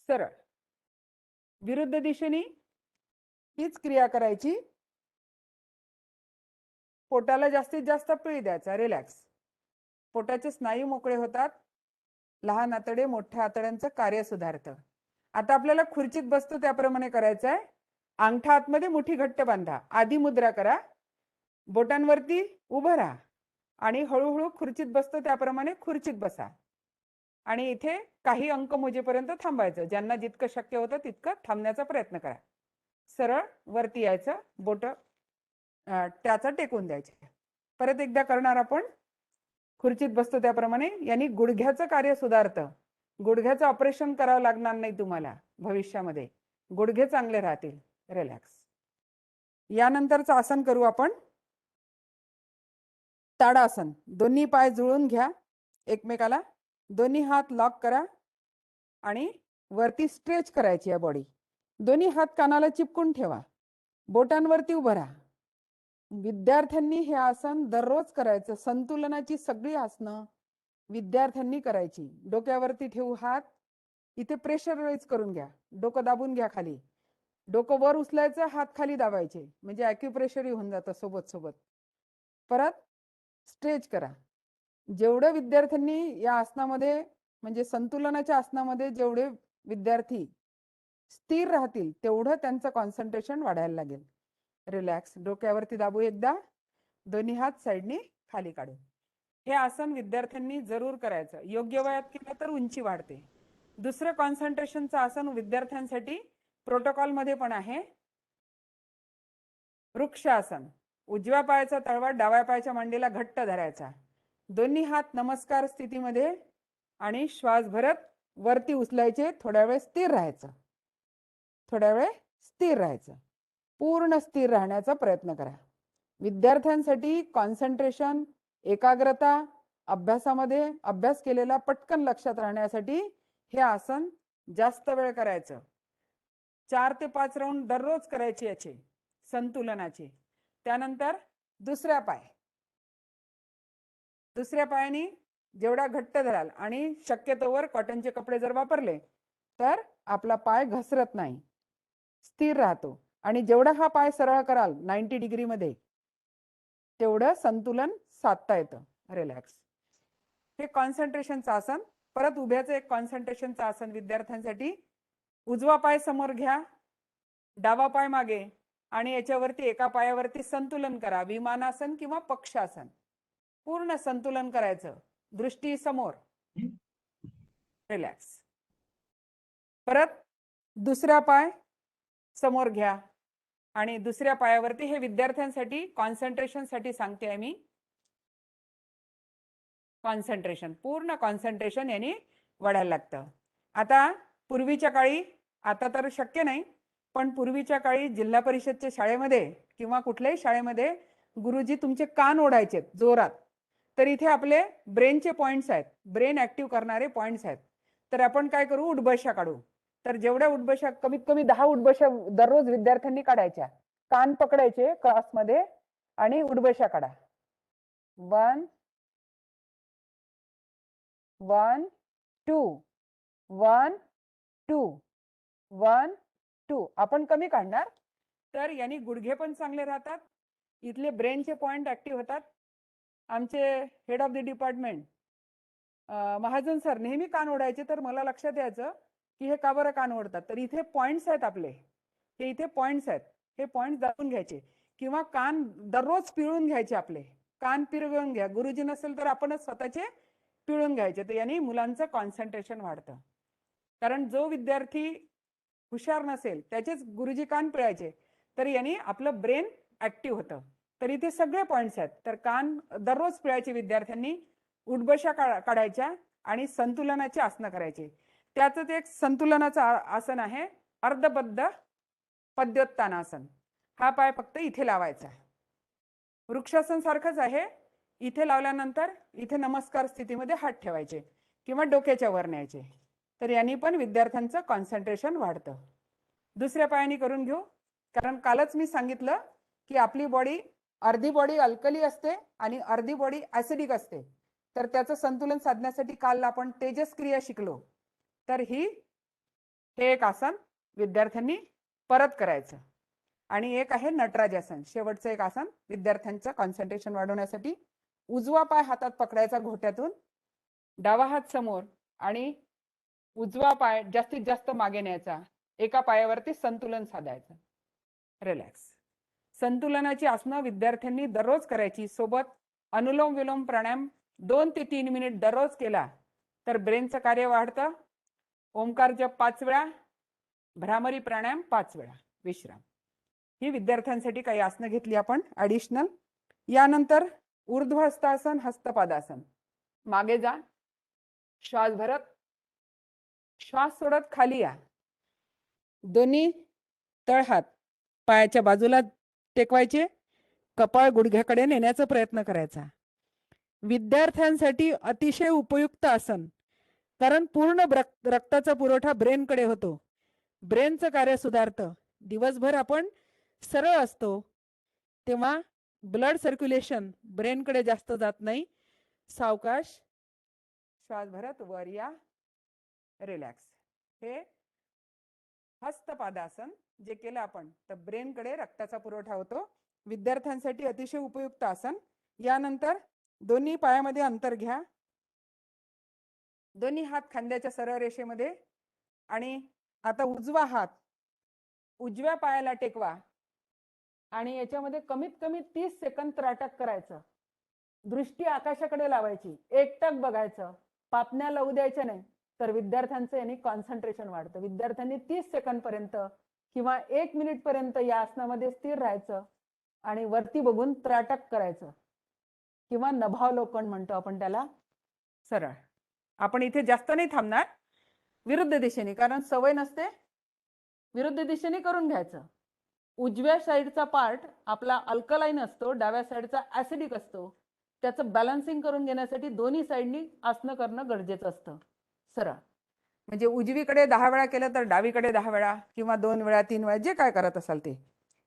सरळ. विरुद्ध दिशेने हीच क्रिया करायची. पोटाला जास्तीत जास्त पीळ द्यायचा. रिलॅक्स. पोटाचे स्नायू मोकळे होतात. लहान आतडे मोठ्या आतड्यांचं कार्य सुधारतं. आता आपल्याला खुर्चीत बसतो त्याप्रमाणे करायचं आहे. अंगठा आतमध्ये मुठी घट्ट बांधा. आधी मुद्रा करा. बोटांवरती उभं राहा आणि हळूहळू खुर्चीत बसतो त्याप्रमाणे खुर्चीत बसा आणि इथे काही अंक मोजेपर्यंत थांबायचं. ज्यांना जितकं शक्य होतं तितकं थांबण्याचा प्रयत्न करा. सरळ वरती यायचं. बोट त्याचा टेकून द्यायचे. परत एकदा करणार आपण. खुर्चीत बसतो त्याप्रमाणे. यांनी गुडघ्याचं कार्य सुधारतं. गुडघ्याचं ऑपरेशन करावं लागणार नाही तुम्हाला भविष्यामध्ये. गुडघे चांगले राहतील. रिलॅक्स. यानंतरचं आसन करू आपण. ताडासन. दोन्ही पाय जुळून घ्या एकमेकाला. दोन्ही हात लॉक करा आणि वरती स्ट्रेच करायची आहे बॉडी. दोन्ही हात कानाला चिपकून ठेवा. बोटांवरती उभं राहा. विद्यार्थ्यांनी हे आसन दररोज करायचं. संतुलनाची सगळी आसनं विद्यार्थ्यांनी करायची. डोक्यावरती ठेवू हात. इथे प्रेशर राईज करून घ्या. डोकं दाबून घ्या खाली. डोकं वर उचलायचं, हात खाली दाबायचे, म्हणजे ॲक्युप्रेशरही होऊन जातं सोबत सोबत. परत स्ट्रेच करा. जेवढं विद्यार्थ्यांनी या आसनामध्ये म्हणजे संतुलनाच्या आसनामध्ये जेवढे विद्यार्थी स्थिर राहतील तेवढं त्यांचं कॉन्सन्ट्रेशन वाढायला लागेल. रिलॅक्स. डोक्यावरती दाबू एकदा. दोन्ही हात साईडनी खाली काढू. हे आसन विद्यार्थ्यांनी जरूर करायचं. योग्य वयात केलं तर उंची वाढते. दुसरं कॉन्सन्ट्रेशनचं आसन विद्यार्थ्यांसाठी प्रोटोकॉल मध्ये पण आहे. वृक्ष आसन. उजव्या पायाचा तळवा डाव्या पायाच्या मांडीला घट्ट धरायचा. दोन्ही हात नमस्कार स्थितीमध्ये आणि श्वास भरत वरती उचलायचे. थोड्या वेळ स्थिर राहायचं. थोड्या वेळ स्थिर राहायचं. पूर्ण स्थिर राहण्याचा प्रयत्न करा. विद्यार्थ्यांसाठी कॉन्सन्ट्रेशन, एकाग्रता, अभ्यासामध्ये अभ्यास केलेला पटकन लक्षात राहण्यासाठी हे आसन जास्त वेळ करायचं. 4 ते 5 राऊंड दररोज करायचे याचे संतुलनाचे. त्यानंतर दुसऱ्या पायाने जेवढा घट्ट धराल आणि शक्यतोवर कॉटनचे कपडे जर वापरले तर आपला पाय घसरत नाही, स्थिर राहतो. आणि जेवढा हा पाय सरळ कराल 90 डिग्री मध्ये तेवढं संतुलन साधता येतं. रिलॅक्स. हे कॉन्सन्ट्रेशनचं आसन. परत उभ्याचं एक कॉन्सन्ट्रेशनचं आसन विद्यार्थ्यांसाठी. उजवा पाय समोर घ्या, डावा पाय मागे आणि याच्यावरती एका पायावरती संतुलन करा. विमानासन किंवा पक्षासन. पूर्ण संतुलन करायचं. दृष्टी समोर. रिलॅक्स. परत दुसरा पाय समोर घ्या आणि दुसऱ्या पायावरती. हे विद्यार्थ्यांसाठी कॉन्सन्ट्रेशन साठी सांगते आहे मी. कॉन्सन्ट्रेशन, पूर्ण कॉन्सन्ट्रेशन याने वाढायला लागतं. आता पूर्वीच्या काळी, आता तर शक्य नाही, पण पूर्वीच्या काळी जिल्हा परिषदच्या शाळेमध्ये किंवा कुठल्याही शाळेमध्ये गुरुजी तुमचे कान ओढायचे जोरात. तर इथे आपले ब्रेनचे पॉइंट्स आहेत, ब्रेन ऍक्टिव्ह करणारे पॉइंट्स आहेत. तर आपण काय करू, उठबशा काढू. तर जेवढ्या उठबशा, कमीत कमी 10 उठबशा दररोज विद्यार्थ्यांनी काढायच्या. कान पकडायचे क्लासमध्ये आणि उठबशा काढा. 1 1 2 1 2 1 2. आपण कमी काढणार तर यांनी गुडघे पण चांगले राहतात. इथले ब्रेनचे पॉइंट ऍक्टिव्ह होतात. आमचे head of the department Mahajan sir नेहमी कान ओढायचे. तर मला लक्षात यायचं की हे का बरं कान ओढतात. तर इथे पॉइंट्स आहेत आपले हे इथे पॉइंट्स आहेत, हे पॉइंट दाबून घ्यायचे किंवा कान दररोज पिळून घ्यायचे. आपले कान पिळवून घ्या. गुरुजी नसेल तर आपणच स्वतःचे पिळून घ्यायचे. तर यांनी मुलांचं कॉन्सन्ट्रेशन वाढतं. कारण जो विद्यार्थी हुशार नसेल त्याचेच गुरुजी कान पिळायचे, तर यांनी आपलं ब्रेन ऍक्टिव्ह होतं. तर इथे सगळे पॉइंट्स आहेत. तर कान दररोज पिळायचे विद्यार्थ्यांनी, उठबशा काढायच्या आणि संतुलनाचे आसनं करायचे. त्याचं एक संतुलनाचं आसन आहे अर्धबद्ध पद्योत्तानासन. हा पाय फक्त इथे लावायचा. वृक्षासन सारखंच आहे. इथे लावल्यानंतर इथे नमस्कार स्थितीमध्ये हात ठेवायचे किंवा डोक्याच्या वर न्यायचे. तर यांनी पण विद्यार्थ्यांचं कॉन्सन्ट्रेशन वाढतं. दुसऱ्या पायाने करून घेऊ. कारण कालच मी सांगितलं की आपली बॉडी, अर्धी बॉडी अल्कली असते आणि अर्धी बॉडी ऍसिडिक असते. तर त्याचं संतुलन साधण्यासाठी काल आपण तेजस क्रिया शिकलो. तर हे एक आसन विद्यार्थ्यांनी परत करायचं. आणि एक आहे नटराजासन, शेवटचं एक आसन विद्यार्थ्यांचं कॉन्सन्ट्रेशन वाढवण्यासाठी. उजवा पाय हातात पकडायचा घोट्यातून, डावा हात समोर आणि उजवा पाय जास्तीत जास्त मागे न्यायचा. एका पायावरती संतुलन साधायचं. रिलॅक्स. संतुलनाची आसनं विद्यार्थ्यांनी दररोज करायची. सोबत अनुलोम विलोम प्राणायाम 2 ते 3 मिनिट दररोज केला तर ब्रेनचं कार्य वाढतं. ओंकार जप 5 वेळा, भ्रामरी प्राणायाम 5 वेळा, विश्राम. ही विद्यार्थ्यांसाठी काही आसनं घेतली आपण ऍडिशनल. यानंतर ऊर्ध्व हस्तासन, हस्तपादासन. मागे जा, श्वास भरत, श्वास सोडत खाली या. दोन्ही तळहात पायाच्या बाजूला टेकवायचे, कपाळ गुडघ्याकडे नेण्याचा प्रयत्न करायचा. विद्यार्थ्यांसाठी अतिशय उपयुक्त आसन. कारण पूर्ण रक्ताचा पुरवठा ब्रेनकडे होतो. ब्रेनचं कार्य सुधारतं. दिवसभर आपण सरळ असतो तेव्हा ब्लड सर्क्युलेशन ब्रेनकडे जास्त जात नाही. सावकाश श्वास भरत वर या, रिलॅक्स. हे हस्तपादासन जे केलं आपण तर ब्रेनकडे रक्ताचा पुरवठा होतो. विद्यार्थ्यांसाठी अतिशय उपयुक्त आसन. यानंतर दोन्ही पायामध्ये अंतर घ्या. दोन्ही हात खांद्याच्या सरळ रेषेमध्ये आणि आता उजवा हात उजव्या पायाला टेकवा आणि याच्यामध्ये कमीत कमी 30 सेकंद त्राटक करायचं. दृष्टी आकाशाकडे लावायची, एकटक बघायचं, पापण्या लावू द्यायच्या नाही. तर विद्यार्थ्यांचं यांनी कॉन्सन्ट्रेशन वाढतं. विद्यार्थ्यांनी 30 सेकंद पर्यंत किंवा 1 मिनिट पर्यंत या आसनामध्ये स्थिर राहायचं आणि वरती बघून त्राटक करायचं किंवा नभावलोकन म्हणतो आपण त्याला. सरळ. आपण इथे जास्त नाही थांबणार, विरुद्ध दिशेने, कारण सवय नसते. विरुद्ध दिशेने करून घ्यायचं. उजव्या साईडचा पार्ट आपला अल्कलाईन असतो, डाव्या साईडचा ऍसिडिक असतो. त्याचं बॅलन्सिंग करून घेण्यासाठी दोन्ही साईडनी आसनं करणं गरजेचं असतं. सरळ. म्हणजे उजवीकडे 10 वेळा केलं तर डावीकडे 10 वेळा किंवा 2 वेळा 3 वेळा जे काय करत असाल ते.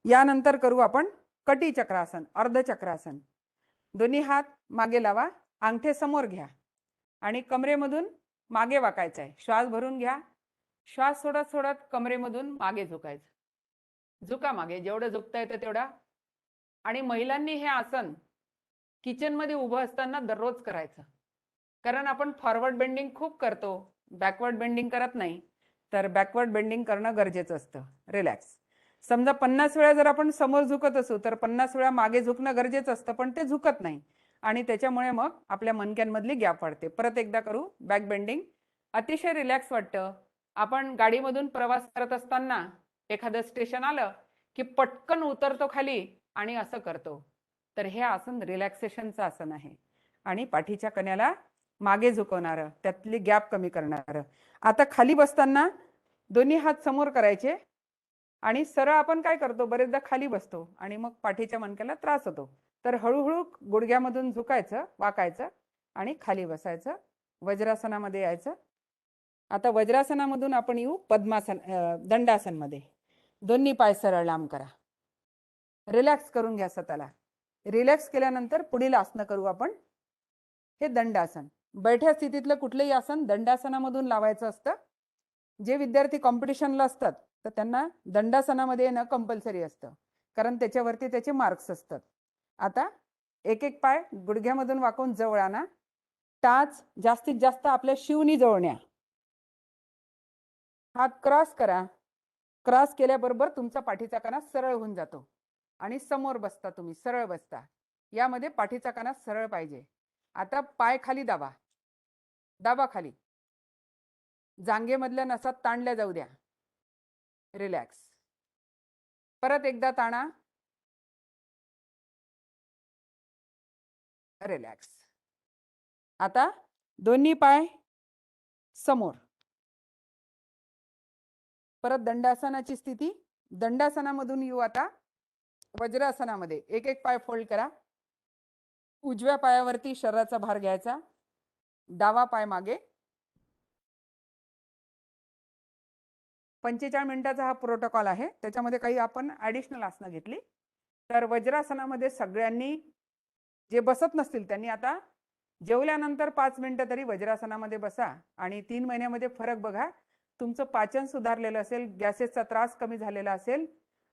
यानंतर करू आपण कटी चक्रासन, अर्ध चक्रासन. दोन्ही हात मागे लावा, अंगठे समोर घ्या आणि कमरेमधून मागे वाकायचं आहे. श्वास भरून घ्या. श्वास सोडत सोडत कमरेमधून मागे झुकायचं. झुका मागे, जेवढं झुकता येतं तेवढा. आणि महिलांनी हे आसन किचनमध्ये उभं असताना दररोज करायचं. कारण आपण फॉरवर्ड बेंडिंग खूप करतो, बॅकवर्ड बेंडिंग करत नाही. तर बॅकवर्ड बेंडिंग करणं गरजेचं असतं. रिलॅक्स. समजा 50 वेळा जर आपण समोर झुकत असू तर 50 वेळा मागे झुकणं गरजेचं असतं, पण ते झुकत नाही आणि त्याच्यामुळे मग आपल्या मणक्यांमधली गॅप वाढते. परत एकदा करू बॅक बेंडिंग. अतिशय रिलॅक्स वाटतं. आपण गाडीमधून प्रवास करत असताना एखादं स्टेशन आलं की पटकन उतरतो खाली आणि असं करतो. तर हे आसन रिलॅक्सेशनचं आसन आहे आणि पाठीच्या कण्याला मागे झुकवणारं, त्यातली गॅप कमी करणारं. आता खाली बसताना दोन्ही हात समोर करायचे आणि सरळ आपण काय करतो, बरेचदा खाली बसतो आणि मग पाठीच्या मणक्याला त्रास होतो. तर हळूहळू गुडघ्यामधून झुकायचं, वाकायचं आणि खाली बसायचं. वज्रासनामध्ये यायचं. आता वज्रासनामधून आपण येऊ पद्मासन, दंडासनमध्ये. दोन्ही पाय सरळ लांब करा. रिलॅक्स करून घ्या स्वतःला. रिलॅक्स केल्यानंतर पुढील आसन करू आपण. हे दंडासन. बैठ्या स्थितीतलं कुठलंही आसन दंडासनामधून लावायचं असतं. जे विद्यार्थी कॉम्पिटिशनला असतात तर त्यांना दंडासनामध्ये येणं कंपल्सरी असतं, कारण त्याच्यावरती त्याचे मार्क्स असतात. आता एक एक पाय गुडघ्यामधून वाकवून जवळ आणा. टाच जास्तीत जास्त आपल्या शिवनी जवळ न्या. हात क्रॉस करा. क्रॉस केल्याबरोबर तुमचा पाठीचा कणा सरळ होऊन जातो आणि समोर बसता, तुम्ही सरळ बसता. यामध्ये पाठीचा कणा सरळ पाहिजे. आता पाय खाली दाबा, दाबा खाली. जांघेमधल्या नसा ताणल्या जाऊ द्या. रिलॅक्स. परत एकदा ताणा. रिलॅक्स. आता दोन्ही पाय समोर. परत दंडासनाची स्थिती. दंडासनामधून येऊ आता वज्रासनामध्ये. एक एक पाय फोल्ड करा. उजव्या पायावरती शरीराचा भार घ्यायचा. डावा पाय मागे. 45 मिनिटाचा हा प्रोटोकॉल आहे. त्याच्यामध्ये काही आपण ॲडिशनल आसनं घेतली. तर वज्रासनामध्ये सगळ्यांनी जे बसत नसतील त्यांनी आता जेवल्यानंतर 5 मिनिटं तरी वज्रासनामध्ये बसा आणि 3 महिन्यामध्ये फरक बघा. तुमचं पाचन सुधारलेलं असेल, गॅसेसचा त्रास कमी झालेला असेल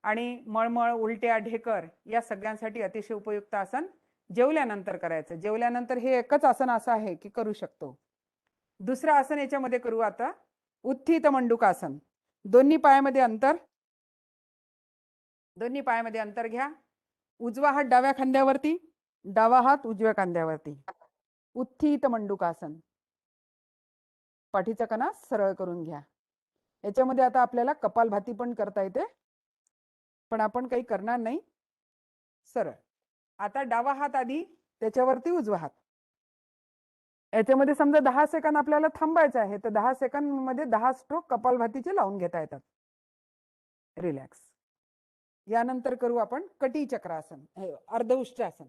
आणि मळमळ, उलट्या, ढेकर या सगळ्यांसाठी अतिशय उपयुक्त आसन जेवल्यानंतर करायचं. जेवल्यानंतर हे एकच आसन असं आहे की करू शकतो. दुसरं आसन याच्यामध्ये करू आता उत्थित मंडूकासन. दोन्ही पायामध्ये अंतर. दोन्ही पायामध्ये अंतर घ्या. उजवा हात डाव्या खांद्यावरती, डावा हात उजव्या खांद्यावरती. उत्थित मंडूकासन. पाठीचा कणा सरळ करून घ्या. याच्यामध्ये आता आपल्याला कपालभाती पण करता येते, पण आपण काही करणार नाही. सरळ. आता डावा हात आधी, त्याच्यावरती उजवा हात. याच्यामध्ये समजा 10 सेकंद आपल्याला थांबायचं आहे, तर 10 सेकंद मध्ये 10 स्ट्रोक कपालभातीचे लावून घेता येतात. रिलॅक्स. यानंतर करू आपण कटी चक्रासन, अर्ध उष्ट्रासन.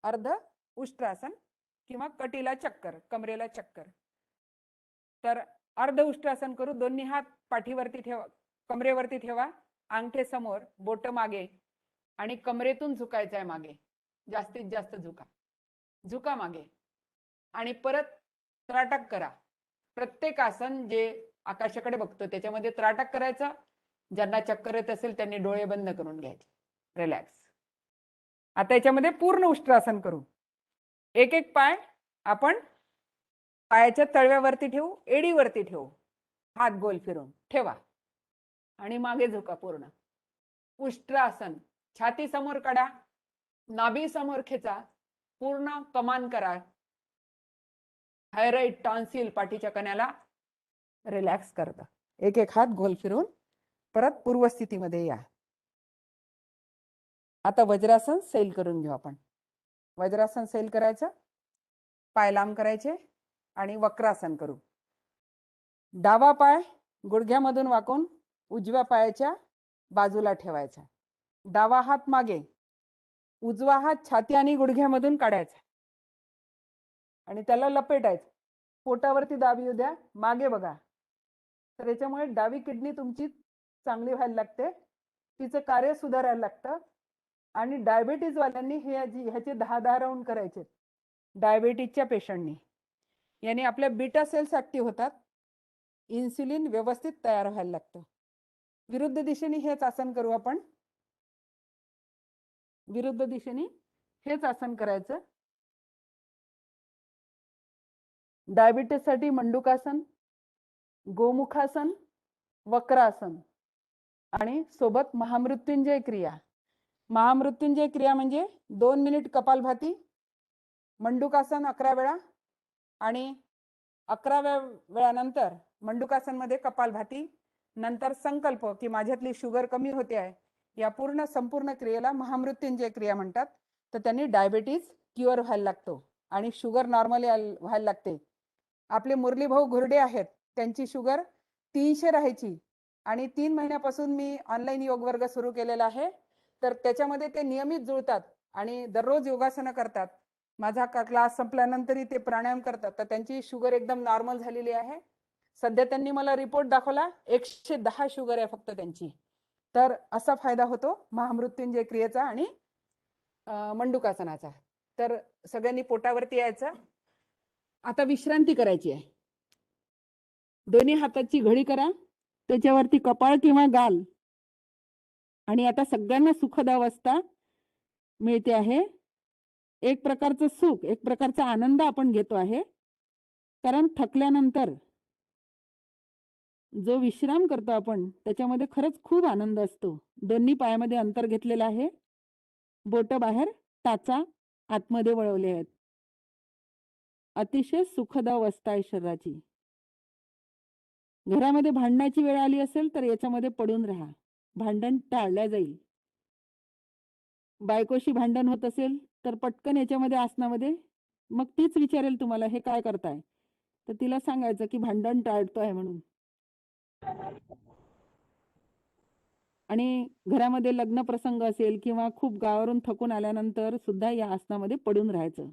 अर्ध उष्ट्रासन किंवा कटीला चक्कर, कमरेला चक्कर. तर अर्ध उष्ट्रासन करू. दोन्ही हात पाठीवरती ठेवा, कमरेवरती ठेवा. अंगठे समोर, बोट मागे आणि कमरेतून झुकायचं आहे मागे. जास्तीत जास्त झुका. झुका मागे आणि परत त्राटक करा. प्रत्येक आसन जे आकाशाकडे बघतो त्याच्यामध्ये त्राटक करायचं. ज्यांना चक्कर येत असेल त्यांनी डोळे बंद करून घ्यायचे. रिलॅक्स. आता याच्यामध्ये पूर्ण उष्ट्रासन करू. एक एक पाय आपण पायाच्या तळव्यावरती ठेवू, एडीवरती ठेवू. हात गोल फिरून ठेवा आणि मागे झुका पूर्ण. उष्ट्रासन. छाती समोर काढा, नाभी समोर खेचा, पूर्ण कमान करा. थायरॉइड, टॉन्सिल, पाठीच्या कण्याला रिलॅक्स करता. एक एक हात गोल फिरून परत पूर्वस्थितीमध्ये या. आता वज्रासन सैल करून घेऊ आपण. वज्रासन सैल करायचं. पाय लांब करायचे आणि वक्रासन करू. डावा पाय गुडघ्यामधून वाकून उजव्या पायाच्या बाजूला ठेवायचा. डावा हात मागे, उजवा हात छाती आणि गुडघ्यामधून काढायचा आणि त्याला लपेटायचं. पोटावरती दाब येऊ द्या, मागे बघा. तर याच्यामुळे डावी किडनी तुमची चांगली व्हायला लागते, तिचं कार्य सुधारायला लागतं. आणि डायबिटीज वाल्यांनी ह्याचे 10-10 राऊंड करायचे. डायबिटीजच्या पेशंटनी. याने आपल्या बीटा सेल्स ऍक्टिव्ह होतात, इन्सुलिन व्यवस्थित तयार व्हायला लागतं. विरुद्ध दिशेने हेच आसन करू आपण. विरुद्ध दिशेने हेच आसन करायचं. डायबिटीससाठी मंडूकासन, गोमुखासन, वक्रासन आणि सोबत महामृत्युंजय क्रिया. महामृत्युंजय क्रिया म्हणजे 2 मिनिट कपालभाती, मंडूकासन 11 वेळा आणि 11व्या वेळानंतर मंडूकासन मध्ये कपालभाती, नंतर संकल्प की माझ्यातली शुगर कमी होते आहे. या संपूर्ण क्रियेला महामृत्युंजय क्रिया म्हणतात. तर त्यांनी डायबिटीज क्युअर व्हायला लागतो आणि शुगर नॉर्मली व्हायला लागते. आपले मुरली भाऊ घुरडे आहेत, त्यांची शुगर 300 राहायची आणि 3 महिन्यापासून मी ऑनलाईन योग वर्ग सुरू केलेला आहे. तर त्याच्यामध्ये ते नियमित जुळतात आणि दररोज योगासनं करतात. माझा क्लास संपल्यानंतरही ते प्राणायाम करतात. तर त्यांची शुगर एकदम नॉर्मल झालेली आहे. सध्या त्यांनी मला रिपोर्ट दाखवला, 110 शुगर आहे फक्त त्यांची. तर असा फायदा होतो महामृत्युंजय क्रियेचा आणि मंडूकासनाचा. तर सगळ्यांनी पोटावरती यायचं. आता विश्रांती करायची आहे. दोन्ही हाताची घडी करा, त्याच्यावरती कपाळ किंवा गाल. आणि आता सगळ्यांना सुखद अवस्था मिळते आहे. एक प्रकारचं सुख, एक प्रकारचा आनंद आपण घेतो आहे. कारण थकल्यानंतर जो विश्राम करतो आपण त्याच्यामध्ये खरंच खूप आनंद असतो. दोन्ही पायामध्ये अंतर घेतलेलं आहे. बोट बाहेर, टाचा आतमध्ये वळवले आहेत. अतिशय सुखद अवस्था आहे शरीराची. घरामध्ये भांडणाची वेळ आली असेल तर याच्यामध्ये पडून राहा. भांडण टाळल्या जाईल. बायकोशी भांडण होत असेल तर पटकन याच्यामध्ये आसनामध्ये मग तीच विचारेल तुम्हाला हे काय करताय, तर तिला सांगायचं की भांडण टाळतोय म्हणून. आणि घरामध्ये लग्न प्रसंग असेल किंवा खूप गावावरून थकून आल्यानंतर सुद्धा या आसनामध्ये पडून राहायचं,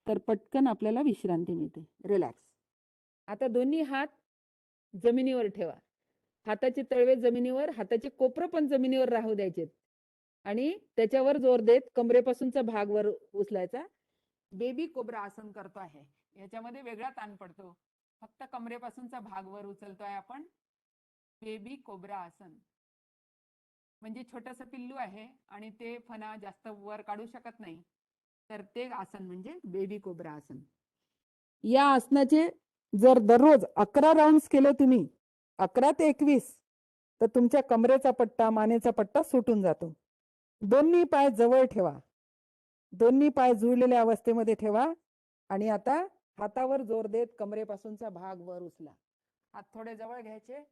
तर पटकन आपल्याला विश्रांती मिळते. रिलॅक्स. आता दोन्ही हात जमिनीवर ठेवा. हाताचे तळवे जमिनीवर, हाताचे कोपरं पण जमिनीवर राहू द्यायचे आणि त्याच्यावर जोर देत कमरेपासूनचा भाग वर उचलायचा. बेबी कोब्रा आसन करतो आहे. याच्यामध्ये वेगळा ताण पडतो. फक्त कमरेपासूनचा भाग वर उचलतोय आपण. बेबी कोब्रा आसन म्हणजे छोटंसं पिल्लू आहे आणि ते फणा जास्त वर काढू शकत नाही, तर ते आसन म्हणजे बेबी कोब्रा आसन. या आसनाचे जर दररोज 11 राउंड्स केले तुम्ही, 11 ते 21, तर तुमच्या कमरेचा पट्टा, मानेचा पट्टा सुटून जातो. दोन्ही पाय जवळ ठेवा. दोन्ही पाय जुळलेल्या अवस्थेमध्ये ठेवा आणि आता हातावर जोर देत कमरेपासूनचा भाग वर उचला. हात थोडे जवळ घ्यायचे.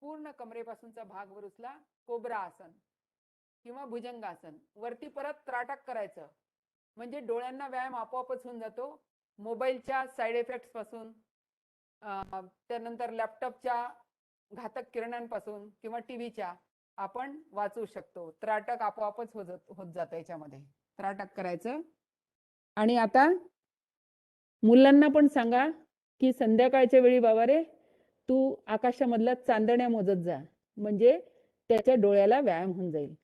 पूर्ण कमरेपासूनचा भाग वर उचला. कोब्रा आसन किंवा भुजंगासन. वरती परत त्राटक करायचं, म्हणजे डोळ्यांना व्यायाम आपोआपच होऊन जातो. मोबाईलच्या साईड इफेक्ट्स पासून, त्यानंतर लॅपटॉपच्या घातक किरणांपासून किंवा टीव्हीच्या आपण वाचू शकतो. त्राटक आपोआपच होत जातं याच्यामध्ये. त्राटक करायचं. आणि आता मुलांना पण सांगा की संध्याकाळच्या वेळी बाबा रे तू आकाशामधल्या चांदण्या मोजत जा, म्हणजे त्याच्या डोळ्याला व्यायाम होऊन जाईल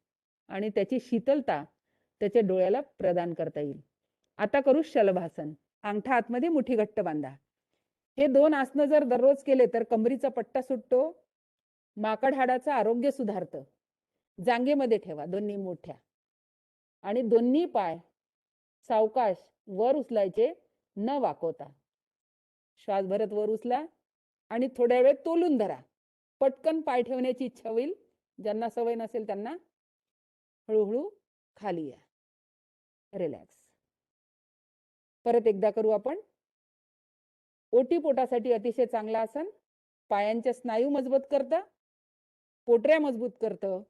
आणि त्याची शीतलता त्याच्या डोळ्याला प्रदान करता येईल. आता करू शलभासन. अंगठा आतमध्ये, मुठी घट्ट बांधा. हे 2 आसनं जर दररोज केले तर कमरीचा पट्टा सुटतो, माकड हाडाचं आरोग्य सुधारतं. जांघेमध्ये ठेवा दोन्ही मोठ्या आणि दोन्ही पाय सावकाश वर उचलायचे न वाकवता. श्वास भरत वर उचला आणि थोड्या वेळ तोलून धरा. पटकन पाय ठेवण्याची इच्छा होईल. ज्यांना सवय नसेल त्यांना हळूहळू खाली या. रिलॅक्स. परत एकदा करू आपण. ओटीपोटासाठी अतिशय चांगलं आसन. पायांच्या स्नायू मजबूत करतं, पोटऱ्या मजबूत करतं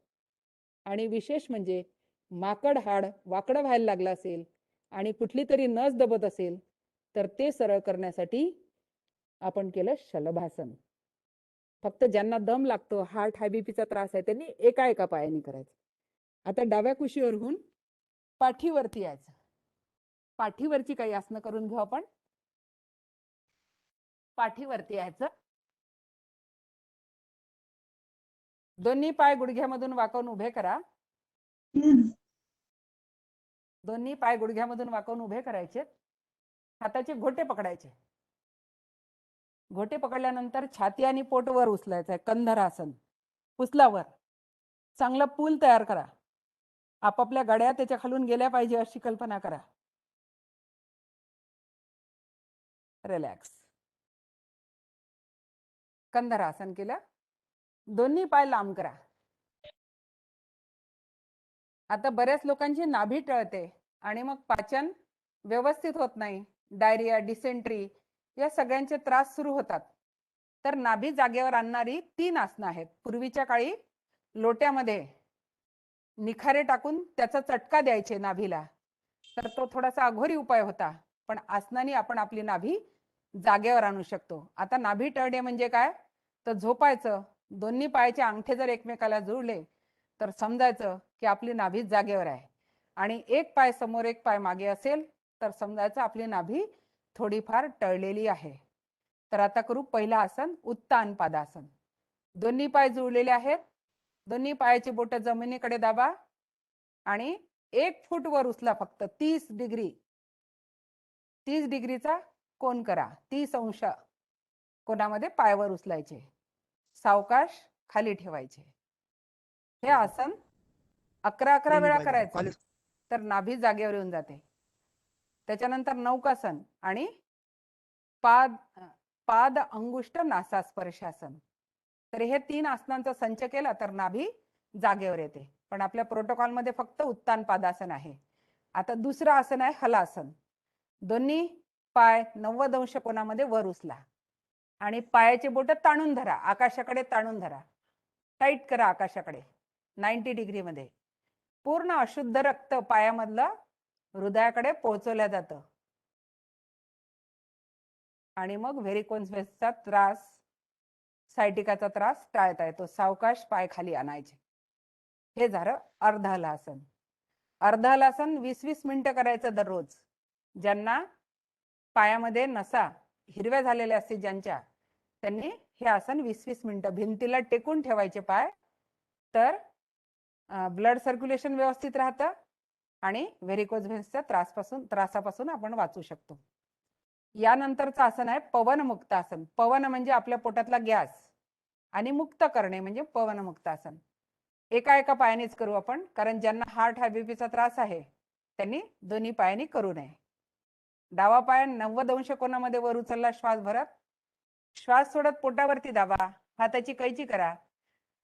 आणि विशेष म्हणजे माकड हाड वाकडं व्हायला लागलं असेल आणि कुठली तरी नस दबत असेल तर ते सरळ करण्यासाठी आपण केलं शलभासन. फक्त ज्यांना दम लागतो, हार्ट हाय बीपीचा त्रास आहे, त्यांनी एका पायाने करायचं. आता डाव्या कुशीवर होऊन पाठीवरती यायचं. पाठीवरची काही आसनं करून घेऊ आपण. पाठीवरती यायचं. दोन्ही पाय गुडघ्यामधून वाकवून उभे करा. दोन्ही पाय गुडघ्यामधून वाकवून उभे करायचे. हाताचे घोटे पकडायचे. घोटे पकडल्यानंतर छाती आणि पोट वर उचलायचं आहे. कंधरासन. उचलावर चांगला पूल तयार करा. आपापल्या गड्या त्याच्या खालून गेल्या पाहिजे अशी कल्पना करा. रिलॅक्स. कंधरासन केलं. दोन्ही पाय लांब करा. आता बऱ्याच लोकांची नाभी टळते आणि मग पाचन व्यवस्थित होत नाही. डायरिया, डिसेंट्री या सगळ्यांचे त्रास सुरू होतात. तर नाभी जागेवर आणणारी 3 आसनं आहेत. पूर्वीच्या काळी लोट्यामध्ये निखारे टाकून त्याचा चटका द्यायचे नाभीला, तर तो थोडासा अघोरी उपाय होता. पण आसनाने आपण आपली नाभी जागेवर आणू शकतो. आता नाभी टळणे म्हणजे काय, तर झोपायचं. दोन्ही पायाचे अंगठे जर एकमेकाला जुळले तर समजायचं की आपली नाभी जागेवर आहे. आणि एक पाय समोर एक पाय मागे असेल तर समजायचं आपली नाभी थोडीफार टळलेली आहे. तर आता करू पहिलं आसन, उत्तान पादासन. दोन्ही पाय जुळलेले आहेत. दोन्ही पायाची बोट जमिनीकडे दाबा आणि 1 फूट वर उचला. फक्त 30 डिग्री. 30 डिग्रीचा कोन करा. 30 अंश कोणामध्ये पायावर उचलायचे. सावकाश खाली ठेवायचे. हे आसन 11 वेळा करायचं तर नाभी जागेवर येऊन जाते. त्याच्यानंतर नौकासन आणि पाद अंगुष्ठ नासास्पर्शासन. तर हे 3 आसनांचा संच केला तर नाभी जागेवर येते. पण आपल्या प्रोटोकॉल मध्ये फक्त उत्तान पादासन आहे. आता दुसरं आसन आहे हलासन. दोन्ही पाय 90 अंश कोनामध्ये वर उचला आणि पायाचे बोट ताणून धरा, आकाशाकडे ताणून धरा, टाईट करा आकाशाकडे 90 डिग्री मध्ये. पूर्ण अशुद्ध रक्त पायामधलं हृदयाकडे पोहोचवलं जातं आणि मग व्हेरिकोन्स व्हेन्सचा त्रास, सायटिकाचा त्रास टाळता येतो. सावकाश पाय खाली आणायचे. हे झालं अर्ध हलासन. अर्ध हलासन 20-20 मिनिटं करायचं दररोज. ज्यांना पायामध्ये नसा हिरव्या झालेल्या असतील ज्यांच्या, त्यांनी हे आसन 20-20 मिनिटं भिंतीला टेकून ठेवायचे पाय. तर ब्लड सर्क्युलेशन व्यवस्थित राहतं आणि व्हेरिकोज व्हेन्सच्या त्रासापासून आपण वाचू शकतो. यानंतरचं आसन आहे पवनमुक्त आसन. पवन म्हणजे आपल्या पोटातला गॅस आणि मुक्त करणे म्हणजे पवनमुक्त आसन. एका पायानेच करू आपण, कारण ज्यांना हार्ट बीपीचा त्रास आहे त्यांनी दोन्ही पायांनी करू नये. डावा पाय 90 अंश कोनामध्ये वर उचलला, श्वास भरत, श्वास सोडत पोटावरती दाबा, हाताची कैची करा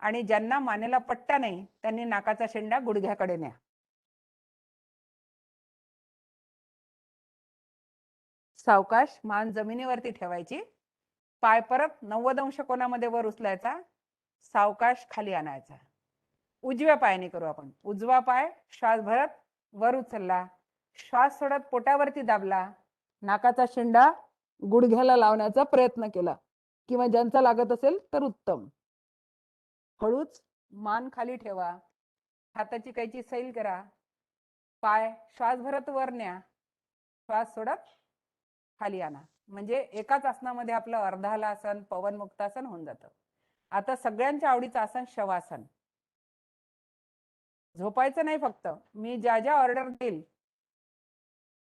आणि ज्यांना मानेला पट्टा नाही त्यांनी नाकाचा शेंडा गुडघ्याकडे न्या. सावकाश मान जमिनीवरती ठेवायची, पाय परत 90 अंश कोनामध्ये वर उचलायचा, सावकाश खाली आणायचा. उजव्या पायाने करू आपण. उजवा पाय श्वास भरत वर उचलला, श्वास सोडत पोटावरती दाबला, नाकाचा शेंडा गुडघ्याला लावण्याचा प्रयत्न केला किंवा ज्यांचा लागत असेल तर उत्तम. हळूच मान खाली ठेवा, हाताची कैची सैल करा, पाय श्वास भरत वर न्या, श्वास सोडत खाली आणा. म्हणजे एकाच आसनामध्ये आपलं अर्ध हलासन, पवनमुक्तासन होऊन जातं. आता सगळ्यांच्या आवडीचं आसन शवासन. झोपायचं नाही, फक्त मी ज्या ज्या ऑर्डर देईल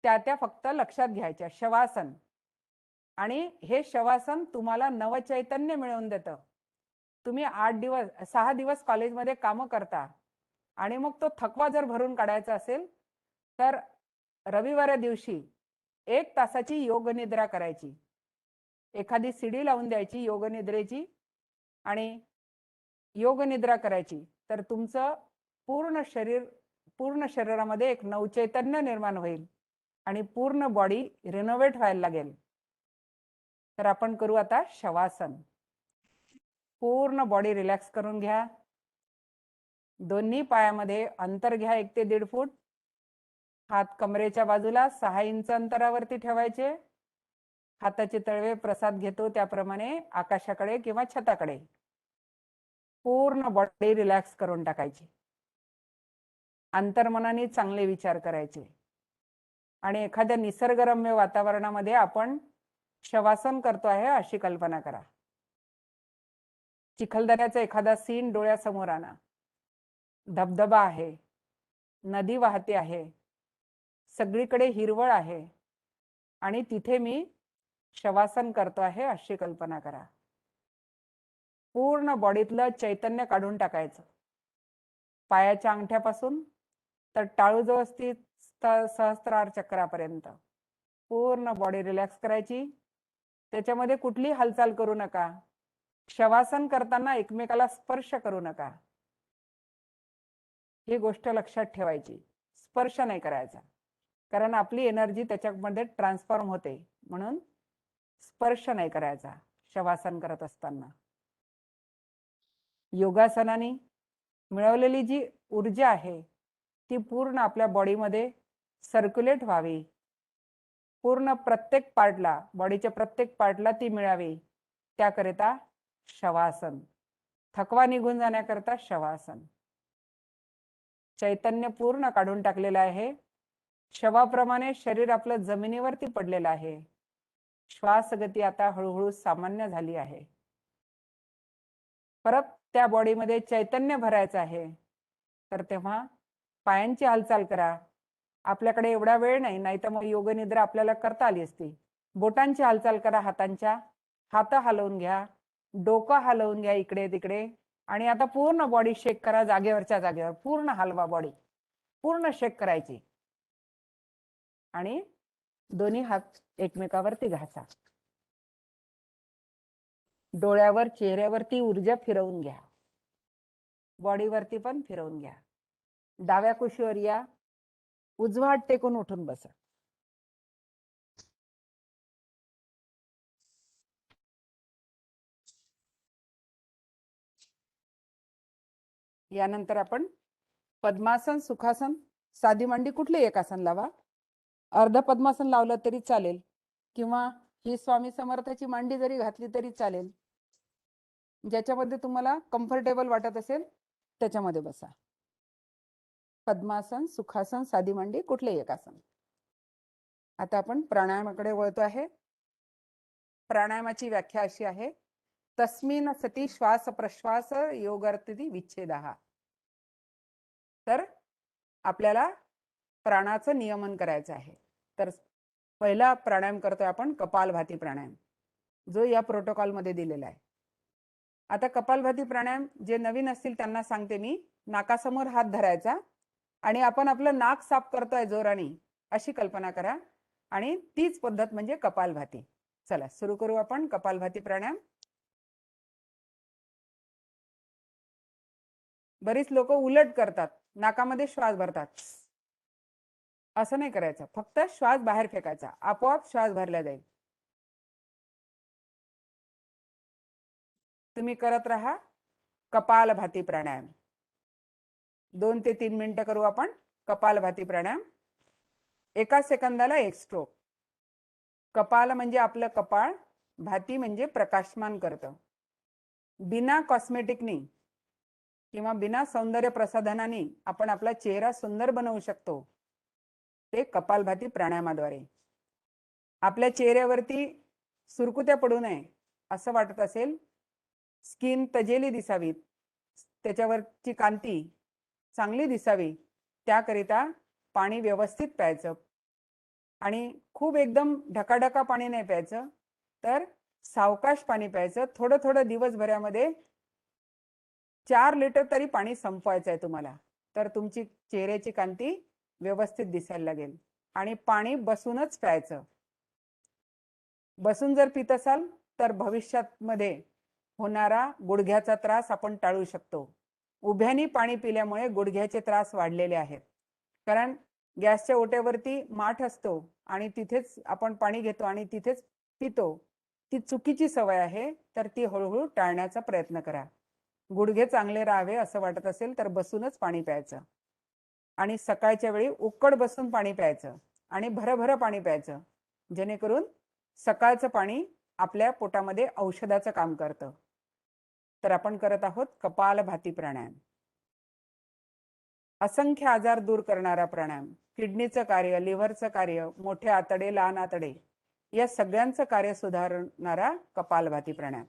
त्या फक्त लक्षात घ्यायच्या. शवासन. आणि हे शवासन तुम्हाला नवचैतन्य मिळवून देतं. तुम्ही 6 दिवस कॉलेजमध्ये कामं करता आणि मग तो थकवा जर भरून काढायचा असेल तर रविवार दिवशी 1 तासाची योग निद्रा करायची. एखादी सीडी लावून द्यायची योग निद्रेची आणि योग निद्रा करायची. तर तुमचं पूर्ण शरीरामध्ये एक नवचैतन्य निर्माण होईल आणि पूर्ण बॉडी रिनोव्हेट व्हायला लागेल. तर आपण करू आता शवासन. पूर्ण बॉडी रिलॅक्स करून घ्या. दोन्ही पायामध्ये अंतर घ्या 1 ते 1.5 फूट. हात कमरेच्या बाजूला 6 इंच अंतरावरती ठेवायचे. हाताचे तळवे प्रसाद घेतो त्याप्रमाणे आकाशाकडे किंवा छताकडे. पूर्ण बॉडी रिलॅक्स करून टाकायची. अंतर्मनाने चांगले विचार करायचे आणि एखाद्या निसर्गरम्य वातावरणामध्ये आपण शवासन करतो आहे अशी कल्पना करा. चिखलदऱ्याचा एखादा सीन डोळ्यासमोर आणा. धबधबा आहे, नदी वाहते आहे, सगळीकडे हिरवळ आहे आणि तिथे मी शवासन करतो आहे अशी कल्पना करा. पूर्ण बॉडीतलं चैतन्य काढून टाकायचं. पायाच्या अंगठ्यापासून तर टाळूजवळ स्थित सहस्त्रार चक्रापर्यंत पूर्ण बॉडी रिलॅक्स करायची. त्याच्यामध्ये कुठली हालचाल करू नका. शवासन करताना एकमेकाला स्पर्श करू नका. ही गोष्ट लक्षात ठेवायची. स्पर्श नाही करायचा, कारण आपली एनर्जी त्याच्यामध्ये ट्रान्सफॉर्म होते. म्हणून स्पर्श नाही करायचा शवासन करत असताना. योगासनाने मिळवलेली जी ऊर्जा आहे ती पूर्ण आपल्या बॉडीमध्ये सर्क्युलेट व्हावी. पूर्ण प्रत्येक पार्टला, बॉडीच्या प्रत्येक पार्टला ती मिळावी, त्याकरिता शवासन. थकवा निघून जाण्याकरता शवासन. चैतन्य पूर्ण काढून टाकलेलं आहे. शवाप्रमाणे शरीर आपलं जमिनीवरती पडलेलं आहे. श्वास गती आता हळूहळू सामान्य झाली आहे. परत त्या बॉडीमध्ये चैतन्य भरायचं आहे. तर तेव्हा पायांची हालचाल करा. आपल्याकडे एवढा वेळ नाही, नाहीतर मग योग निद्रा आपल्याला करता आली असती. बोटांची हालचाल करा. हातांच्या, हात हलवून घ्या, डोकं हलवून घ्या इकडे तिकडे. आणि आता पूर्ण बॉडी शेक करा. जागेवरच्या जागेवर पूर्ण हलवा. बॉडी पूर्ण शेक करायची आणि दोन्ही हात एकमेकावरती घासा. डोळ्यावर चेहऱ्यावरती ऊर्जा फिरवून घ्या. बॉडीवरती पण फिरवून घ्या. डाव्या कुशीवर या. उजवा हात टेकून उठून बसा. यानंतर आपण पद्मासन, सुखासन, साधी मांडी कुठले एक आसन लावा. अर्ध पद्मासन लावलं तरी चालेल किंवा ही स्वामी समर्थाची मांडी जरी घातली तरी चालेल. ज्याच्यामध्ये तुम्हाला कम्फर्टेबल वाटत असेल त्याच्यामध्ये बसा. पद्मासन, सुखासन, साधी मांडी कुठले एक आसन. आता आपण प्राणायामाकडे वळतो आहे. प्राणायामाची व्याख्या अशी आहे, तस्मिन् सती श्वास प्रश्वास योगार्थी विच्छेदः. तर आपल्याला प्राणाचं नियमन करायचं आहे. तर पहिला प्राणायाम करतोय आपण कपालभाती प्राणायाम, जो या प्रोटोकॉल मध्ये दिलेला आहे. आता कपालभाती प्राणायाम जे नवीन असतील त्यांना सांगते मी, नाकासमोर हात धरायचा आणि आपण आपलं नाक साफ करतोय जोराने अशी कल्पना करा आणि तीच पद्धत म्हणजे कपालभाती. चला सुरू करू आपण कपालभाती प्राणायाम. बरीच लोक उलट करतात, नाकामध्ये श्वास भरतात. असं नाही करायचं, फक्त श्वास बाहेर फेकायचा, आपोआप श्वास भरला जाईल. तुम्ही करत राहा कपालभाती प्राणायाम. 2 ते 3 मिनिटं करू आपण कपालभाती प्राणायाम. एका सेकंदाला एक स्ट्रोक. कपाल म्हणजे आपलं कपाळ, भाती म्हणजे प्रकाशमान करतं. बिना कॉस्मेटिकनी किंवा बिना सौंदर्य प्रसाधनांनी आपण आपला चेहरा सुंदर बनवू शकतो, ते कपालभाती प्राणायामाद्वारे. आपल्या चेहऱ्यावरती सुरकुत्या पडू नये असं वाटत असेल, स्किन तजेली दिसावी, त्याच्यावरची कांती चांगली दिसावी, त्याकरिता पाणी व्यवस्थित प्यायचं आणि खूप एकदम ढकाढका पाणी नाही प्यायचं, तर सावकाश पाणी प्यायचं. थोडं थोडं दिवसभरामध्ये 4 लिटर तरी पाणी संपवायचं आहे तुम्हाला, तर तुमची चेहऱ्याची कांती व्यवस्थित दिसायला लागेल. आणि पाणी बसूनच प्यायचं. बसून जर पित असाल तर भविष्यात मध्ये होणारा गुडघ्याचा त्रास आपण टाळू शकतो. उभ्यानी पाणी पिल्यामुळे गुडघ्याचे त्रास वाढलेले आहेत, कारण गॅसच्या ओट्यावरती माठ असतो आणि तिथेच आपण पाणी घेतो आणि तिथेच पितो. ती चुकीची सवय आहे, तर ती हळूहळू टाळण्याचा प्रयत्न करा. गुडघे चांगले राहावे असं वाटत असेल तर बसूनच पाणी प्यायचं आणि सकाळच्या वेळी उकड बसून पाणी प्यायचं आणि भरभर पाणी प्यायचं, जेणेकरून सकाळचं पाणी आपल्या पोटामध्ये औषधाचं काम करतं. तर आपण करत आहोत कपालभाती प्राणायाम. असंख्य आजार दूर करणारा प्राणायाम. किडनीचं कार्य, लिव्हरचं कार्य, मोठे आतडे, लहान आतडे या सगळ्यांचं कार्य सुधारणारा कपालभाती प्राणायाम.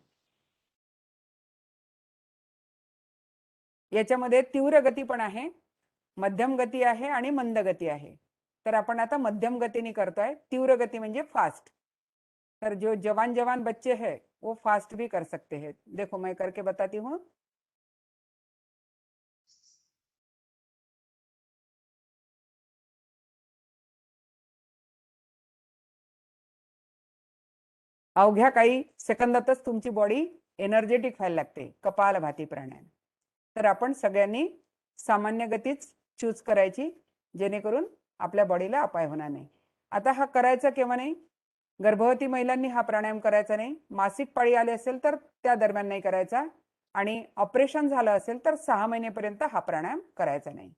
याच्यामध्ये तीव्र गती पण आहे, मध्यम गती आहे आणि मंद गती आहे. तर आपण आता मध्यम गतीने करतोय. तीव्र गती म्हणजे फास्ट. तर जो जवान बच्चे हैं वो फास्ट भी कर सकते हैं. देखो मैं करके बताती हूँ. अवघ्या काही सेकंदातच तुमची बॉडी एनर्जेटिक व्हायला लागते कपालभाती प्राणायाम. तर आपण सगळ्यांनी सामान्य गतीच चूज करायची, जेणेकरून आपल्या बॉडीला अपाय होणार नाही. आता हा करायचा केव्हा नाही? गर्भवती महिलांनी हा प्राणायाम करायचा नाही. मासिक पाळी आली असेल तर त्या दरम्यान नाही करायचा आणि ऑपरेशन झालं असेल तर 6 महिनेपर्यंत हा प्राणायाम करायचा नाही.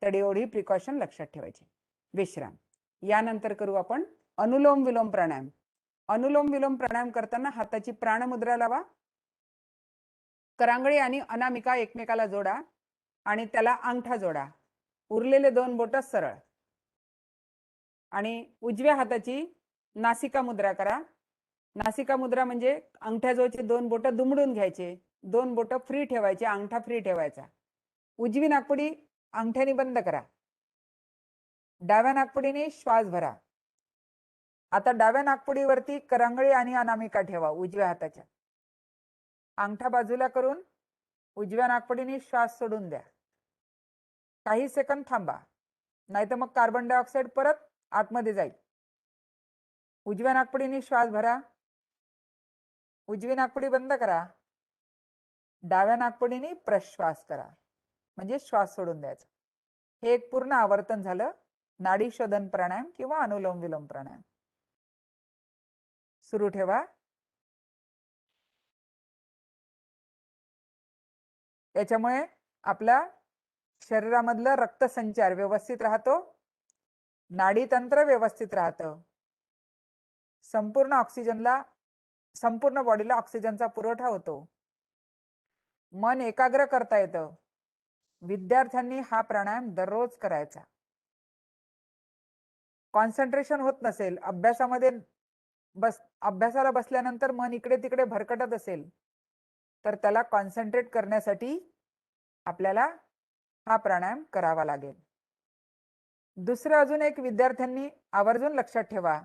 तर एवढी प्रिकॉशन लक्षात ठेवायची. विश्राम. यानंतर करू आपण अनुलोम विलोम प्राणायाम. अनुलोम विलोम प्राणायाम करताना हाताची प्राणमुद्रा लावा. करांगळी आणि अनामिका एकमेकाला जोडा आणि त्याला अंगठा जोडा. उरलेले 2 बोट सरळ आणि उजव्या हाताची नासिका मुद्रा करा. नासिका मुद्रा म्हणजे अंगठ्याजवळचे 2 बोट दुमडून घ्यायचे, 2 बोट फ्री ठेवायचे, अंगठा फ्री ठेवायचा. उजवी नाकपुडी अंगठ्याने बंद करा. डाव्या नाकपुडीने श्वास भरा. आता डाव्या नाकपुडीवरती करंगळी आणि अनामिका ठेवा उजव्या हाताच्या. अंगठा बाजूला करून उजव्या नाकपुडीने श्वास सोडून द्या. काही सेकंद थांबा, नाहीतर मग कार्बन डायऑक्साईड परत आतमध्ये जाईल. उजव्या नाकपुडीने श्वास भरा. उजवी नाकपुडी बंद करा. डाव्या नाकपुडीने प्रश्वास करा, म्हणजे श्वास सोडून द्यायचा. हे एक पूर्ण आवर्तन झालं नाडी शोधन प्राणायाम किंवा अनुलोम विलोम प्राणायाम. सुरू ठेवा. याच्यामुळे आपला शरीरामधलं रक्तसंचार व्यवस्थित राहतो, नाडी तंत्र व्यवस्थित राहतं, संपूर्ण बॉडीला ऑक्सिजनचा पुरवठा होतो, मन एकाग्र करता येतं. विद्यार्थ्यांनी हा प्राणायाम दररोज करायचा. कॉन्सन्ट्रेशन होत नसेल, अभ्यासाला बसल्यानंतर मन इकडे तिकडे भरकटत असेल, तर त्याला कॉन्सन्ट्रेट करण्यासाठी आपल्याला हा प्राणायाम करावा लागेल. दुसरं अजून एक विद्यार्थ्यांनी आवर्जून लक्षात ठेवा,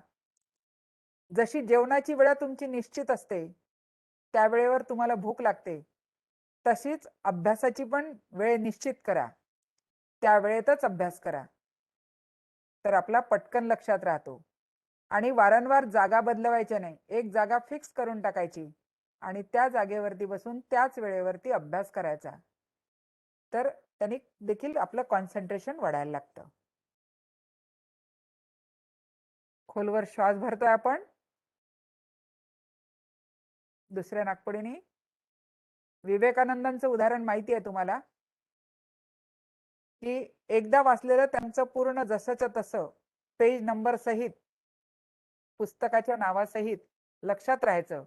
जशी जेवणाची वेळ तुमची निश्चित असते, त्यावेळेवर तुम्हाला भूक लागते, तशीच अभ्यासाची पण वेळ निश्चित करा, त्या वेळेतच अभ्यास करा, तर आपला पटकन लक्षात राहतो. आणि वारंवार जागा बदलवायच्या नाही, एक जागा फिक्स करून टाकायची आणि त्या जागेवरती बसून त्याच वेळेवरती अभ्यास करायचा, तर त्यांनी देखील आपलं कॉन्सन्ट्रेशन वाढायला लागतं. खोलवर श्वास भरतोय आपण दुसऱ्या नाकपुडीने. विवेकानंदांचं उदाहरण माहिती आहे तुम्हाला, की एकदा वाचलेलं त्यांचं पूर्ण जसंच्या तसं पेज नंबर सहित पुस्तकाच्या नावासहित लक्षात राहायचं,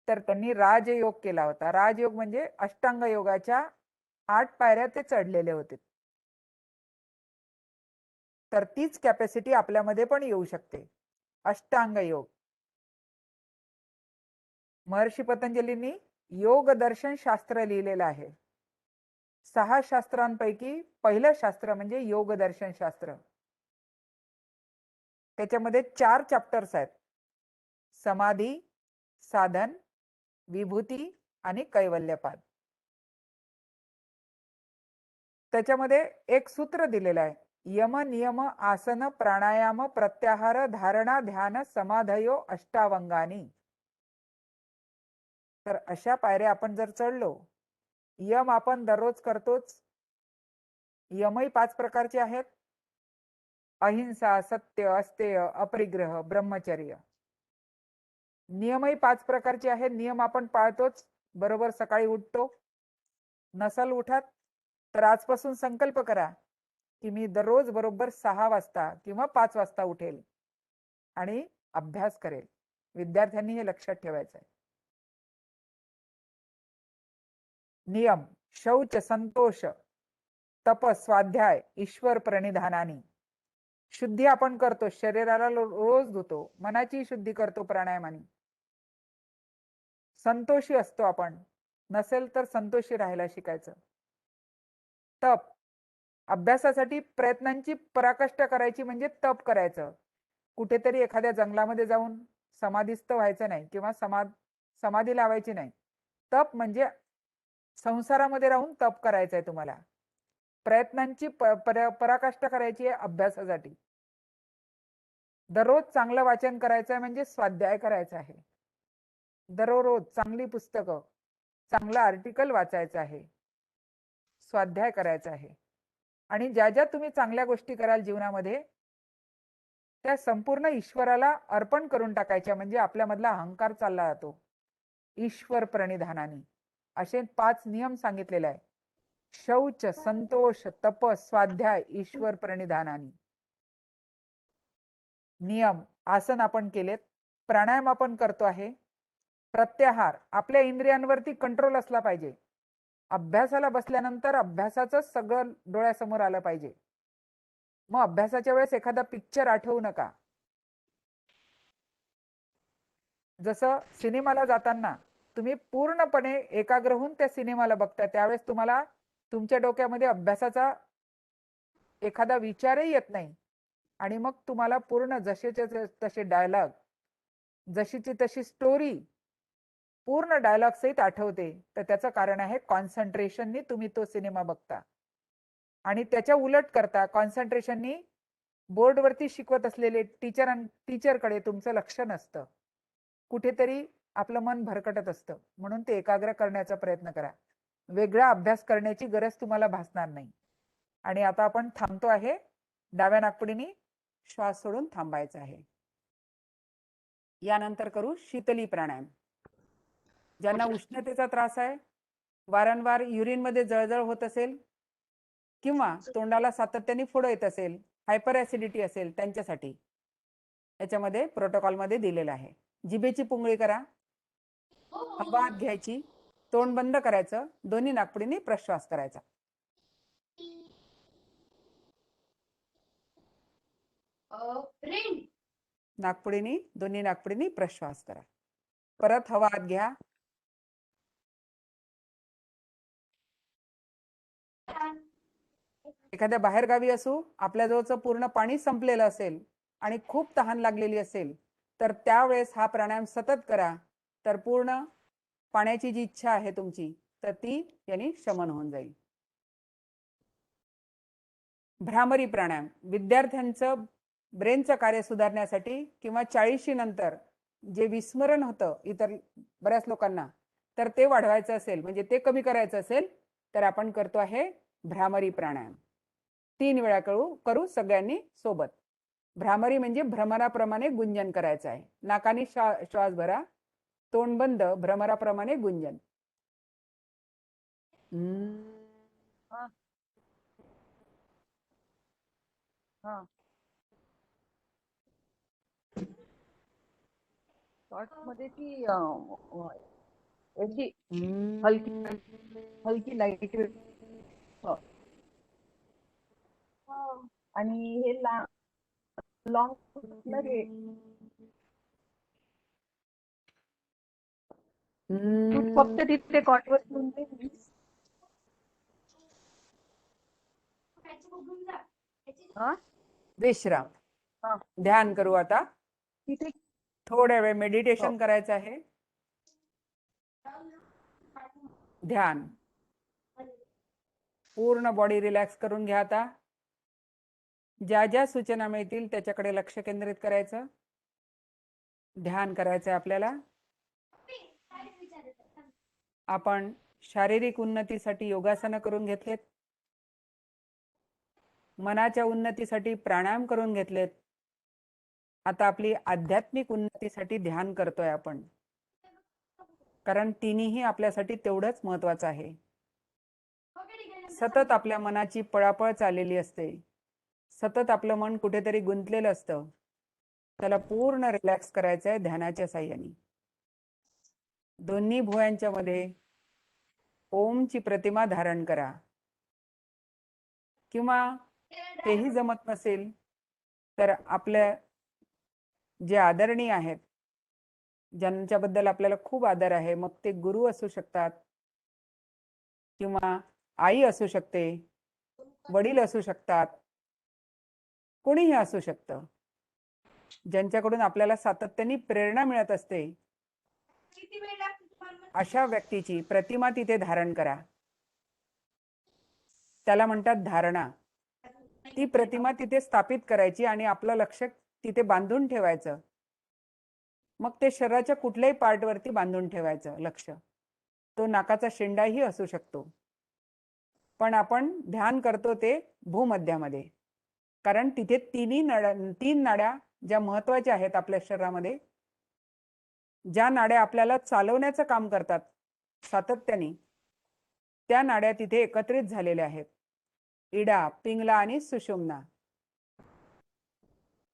तर त्यांनी राजयोग केला होता. राजयोग म्हणजे अष्टांग योगाच्या 8 पायऱ्या ते चढलेले होते. तर तीच कॅपॅसिटी आपल्यामध्ये पण येऊ शकते. अष्टांग योग. महर्षी पतंजलींनी योग दर्शन शास्त्र लिहिलेलं आहे. 6 शास्त्रांपैकी पहिलं शास्त्र म्हणजे योग दर्शन शास्त्र. त्याच्यामध्ये 4 चॅप्टर्स आहेत: समाधी, साधन, विभूती आणि कैवल्यपाद. त्याच्यामध्ये एक सूत्र दिलेलं आहे: यम नियम आसन प्राणायाम प्रत्याहार धारणा ध्यान समाधयो अष्टावंगानी. तर अशा पायऱ्या आपण जर चढलो, यम आपण दररोज करतोच. यमही 5 प्रकारचे आहेत: अहिंसा, सत्य, अस्तेय, अपरिग्रह, ब्रह्मचर्य. नियमही 5 प्रकारचे आहेत, नियम आपण पाळतोच. बरोबर सकाळी उठतो. नसल उठत तर आजपासून संकल्प करा की मी दररोज बरोबर 6 वाजता किंवा 5 वाजता उठेल आणि अभ्यास करेल. विद्यार्थ्यांनी हे लक्षात ठेवायचं आहे. नियम: शौच, संतोष, तप, स्वाध्याय, ईश्वर प्रणिधानानी. शुद्धी आपण करतो, शरीराला रोज धुतो, मनाची शुद्धी करतो प्राणायामाने. संतोषी असतो आपण, नसेल तर संतोषी राहायला शिकायचं. तप: अभ्यासासाठी प्रयत्नांची पराकाष्ठा करायची म्हणजे तप करायचं. कुठेतरी एखाद्या जंगलामध्ये जाऊन समाधीस्थ व्हायचं नाही किंवा समाधी लावायची नाही. तप म्हणजे संसारामध्ये राहून तप करायचंय तुम्हाला. प्रयत्नांची पराकाष्ठा करायची आहे अभ्यासासाठी. दररोज चांगलं वाचन करायचं आहे म्हणजे स्वाध्याय करायचा आहे. दररोज चांगली पुस्तकं, चांगलं आर्टिकल वाचायचं आहे, स्वाध्याय करायचा आहे. आणि ज्या ज्या तुम्ही चांगल्या गोष्टी कराल जीवनामध्ये, त्या संपूर्ण ईश्वराला अर्पण करून टाकायच्या, म्हणजे आपल्यामधला अहंकार चालला जातो. ईश्वर प्रणिधानाने असे 5 नियम सांगितलेले आहे: शौच, संतोष, तप, स्वाध्याय, ईश्वर प्रणिधानाने. नियम: आसन आपण केलेत, प्राणायाम आपण करतो आहे, प्रत्याहार आपल्या इंद्रियांवरती कंट्रोल असला पाहिजे. अभ्यासाला बसल्यानंतर अभ्यासाचं सगळं डोळ्यासमोर आलं पाहिजे. मग अभ्यासाच्या वेळेस एखादा पिक्चर आठवू नका. जसं सिनेमाला जाताना तुम्ही पूर्णपणे एकाग्र होऊन त्या सिनेमाला बघता, त्यावेळेस तुम्हाला तुमच्या डोक्यामध्ये अभ्यासाचा एखादा विचारही येत नाही आणि मग तुम्हाला पूर्ण जसेचे तसे डायलॉग, जशीची तशी स्टोरी पूर्ण डायलॉग सहित आठवते. तर त्याचं कारण आहे कॉन्सन्ट्रेशननी तुम्ही तो सिनेमा बघता आणि त्याच्या उलट करता. कॉन्सन्ट्रेशननी बोर्डवरती शिकवत असलेले टीचरकडे तुमचं लक्ष नसतं. कुठेतरी आपलं मन भरकटत असतं, म्हणून ते एकाग्र करण्याचा प्रयत्न करा. वेगळा अभ्यास करण्याची गरज तुम्हाला भासणार नाही. आणि आता आपण थांबतो आहे. डाव्या नाकपुडीने श्वास सोडून थांबायचा आहे. यानंतर करू शीतली प्राणायाम. ज्यांना उष्णतेचा त्रास आहे, वारंवार युरिन मध्ये जळजळ होत असेल किंवा तोंडाला सातत्याने फोड येत असेल, हायपर ऍसिडिटी असेल, त्यांच्यासाठी याच्यामध्ये प्रोटोकॉल मध्ये दिलेलं आहे. जिभेची पुंगळी करा, हवा आत घ्यायची, तोंड बंद करायचं, दोन्ही नाकपुडीने प्रश्वास करायचा. नाकपुडीने दोन्ही नाकपुडीने प्रश्वास करा. परत हवा आत घ्या. एखाद्या बाहेरगावी असू, आपल्याजवळचं पूर्ण पाणी संपलेलं असेल आणि खूप तहान लागलेली असेल, तर त्यावेळेस हा प्राणायाम सतत करा. तर पूर्ण पाण्याची जी इच्छा आहे तुमची, तर ती यांनी शमन होऊन जाईल. भ्रामरी प्राणायाम विद्यार्थ्यांचं ब्रेनचं कार्य सुधारण्यासाठी किंवा 40शी नंतर जे विस्मरण होतं इतर बऱ्याच लोकांना, तर ते वाढवायचं असेल, म्हणजे ते कमी करायचं असेल, तर आपण करतो आहे भ्रामरी प्राणायाम. 3 वेळा करू सगळ्यांनी सोबत. भ्रामरी म्हणजे भ्रमराप्रमाणे गुंजन करायचं आहे. नाकाने श्वास भरा, तोंड बंद, भ्रमराप्रमाणे गुंजन. मध्ये ती अशी हलकी हलकी लाईट आणि हे लॉंग हे तू फक्त तिथे कॉटवर विश्राम. हा. ध्यान करू आता. तिथे थोड्या वेळ मेडिटेशन करायचं आहे. ध्यान. पूर्ण बॉडी रिलॅक्स करून घ्या. आता ज्या ज्या सूचना मिळतील त्याच्याकडे लक्ष केंद्रित करायचं. ध्यान करायचं आपल्याला. आपण शारीरिक उन्नतीसाठी योगासनं करून घेतलेत, मनाच्या उन्नतीसाठी प्राणायाम करून घेतलेत. आता आपली आध्यात्मिक उन्नतीसाठी ध्यान करतोय आपण, कारण तिन्ही आपल्यासाठी तेवढंच महत्वाचं आहे. सतत आपल्या मनाची पळापळ चाललेली असते, सतत आपलं मन कुठेतरी गुंतलेलं असतं. त्याला पूर्ण रिलॅक्स करायचं आहे ध्यानाच्या साहाय्याने. दोन्ही भुवयांच्या मध्ये ओमची प्रतिमा धारण करा, किंवा तेही जमत नसेल तर आपल्या जे आदरणीय आहेत, ज्यांच्याबद्दल आपल्याला खूप आदर आहे, मग ते गुरु असू शकतात किंवा आई असू शकते, वडील असू शकतात, कोणीही असू शकतं, ज्यांच्याकडून आपल्याला सातत्याने प्रेरणा मिळत असते, अशा व्यक्तीची प्रतिमा तिथे धारण करा. त्याला म्हणतात धारणा. ती प्रतिमा तिथे स्थापित करायची आणि आपलं लक्ष तिथे बांधून ठेवायचं. मग ते शरीराच्या कुठल्याही पार्टवरती बांधून ठेवायचं लक्ष. तो नाकाचा शेंडाही असू शकतो, पण आपण ध्यान करतो ते भूमध्यामध्ये, कारण तिथे तीन नाड्या ज्या महत्वाच्या आहेत आपल्या शरीरामध्ये, ज्या नाड्या आपल्याला चालवण्याचं काम करतात सातत्याने, त्या नाड्या तिथे एकत्रित झालेल्या आहेत. इडा, पिंगला आणि सुषुम्ना.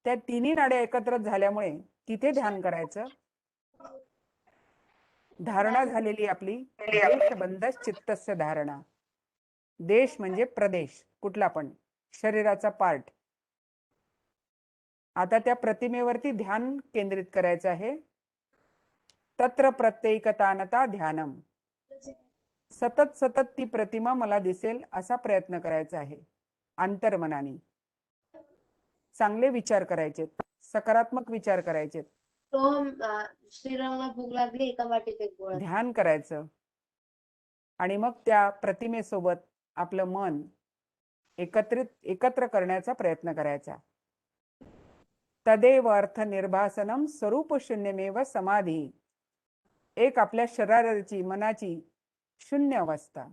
त्या तिन्ही नाड्या एकत्र झाल्यामुळे तिथे ध्यान करायचं. धारणा झालेली आपली देशबंध चित्तस्य धारणा. देश म्हणजे प्रदेश, कुठला पण शरीराचा पार्ट. आता त्या प्रतिमेवरती ध्यान केंद्रित करायचं आहे. तत्र प्रत्येकतानता ध्यानम. सतत सतत ती प्रतिमा मला दिसेल असा प्रयत्न करायचा आहे. अंतर्मनाने चांगले विचार करायचे, सकारात्मक विचार करायचे. श्रीरामला भूक लागली, एका वाटीत एक गोळा. ध्यान करायचं आणि मग त्या प्रतिमेसोबत आपलं मन एकत्र करण्याचा प्रयत्न करायचा. तदेव अर्थ निर्भासनम स्वरूप शून्यमेव समाधी. एक आपल्या शरीराची मनाची शून्य अवस्था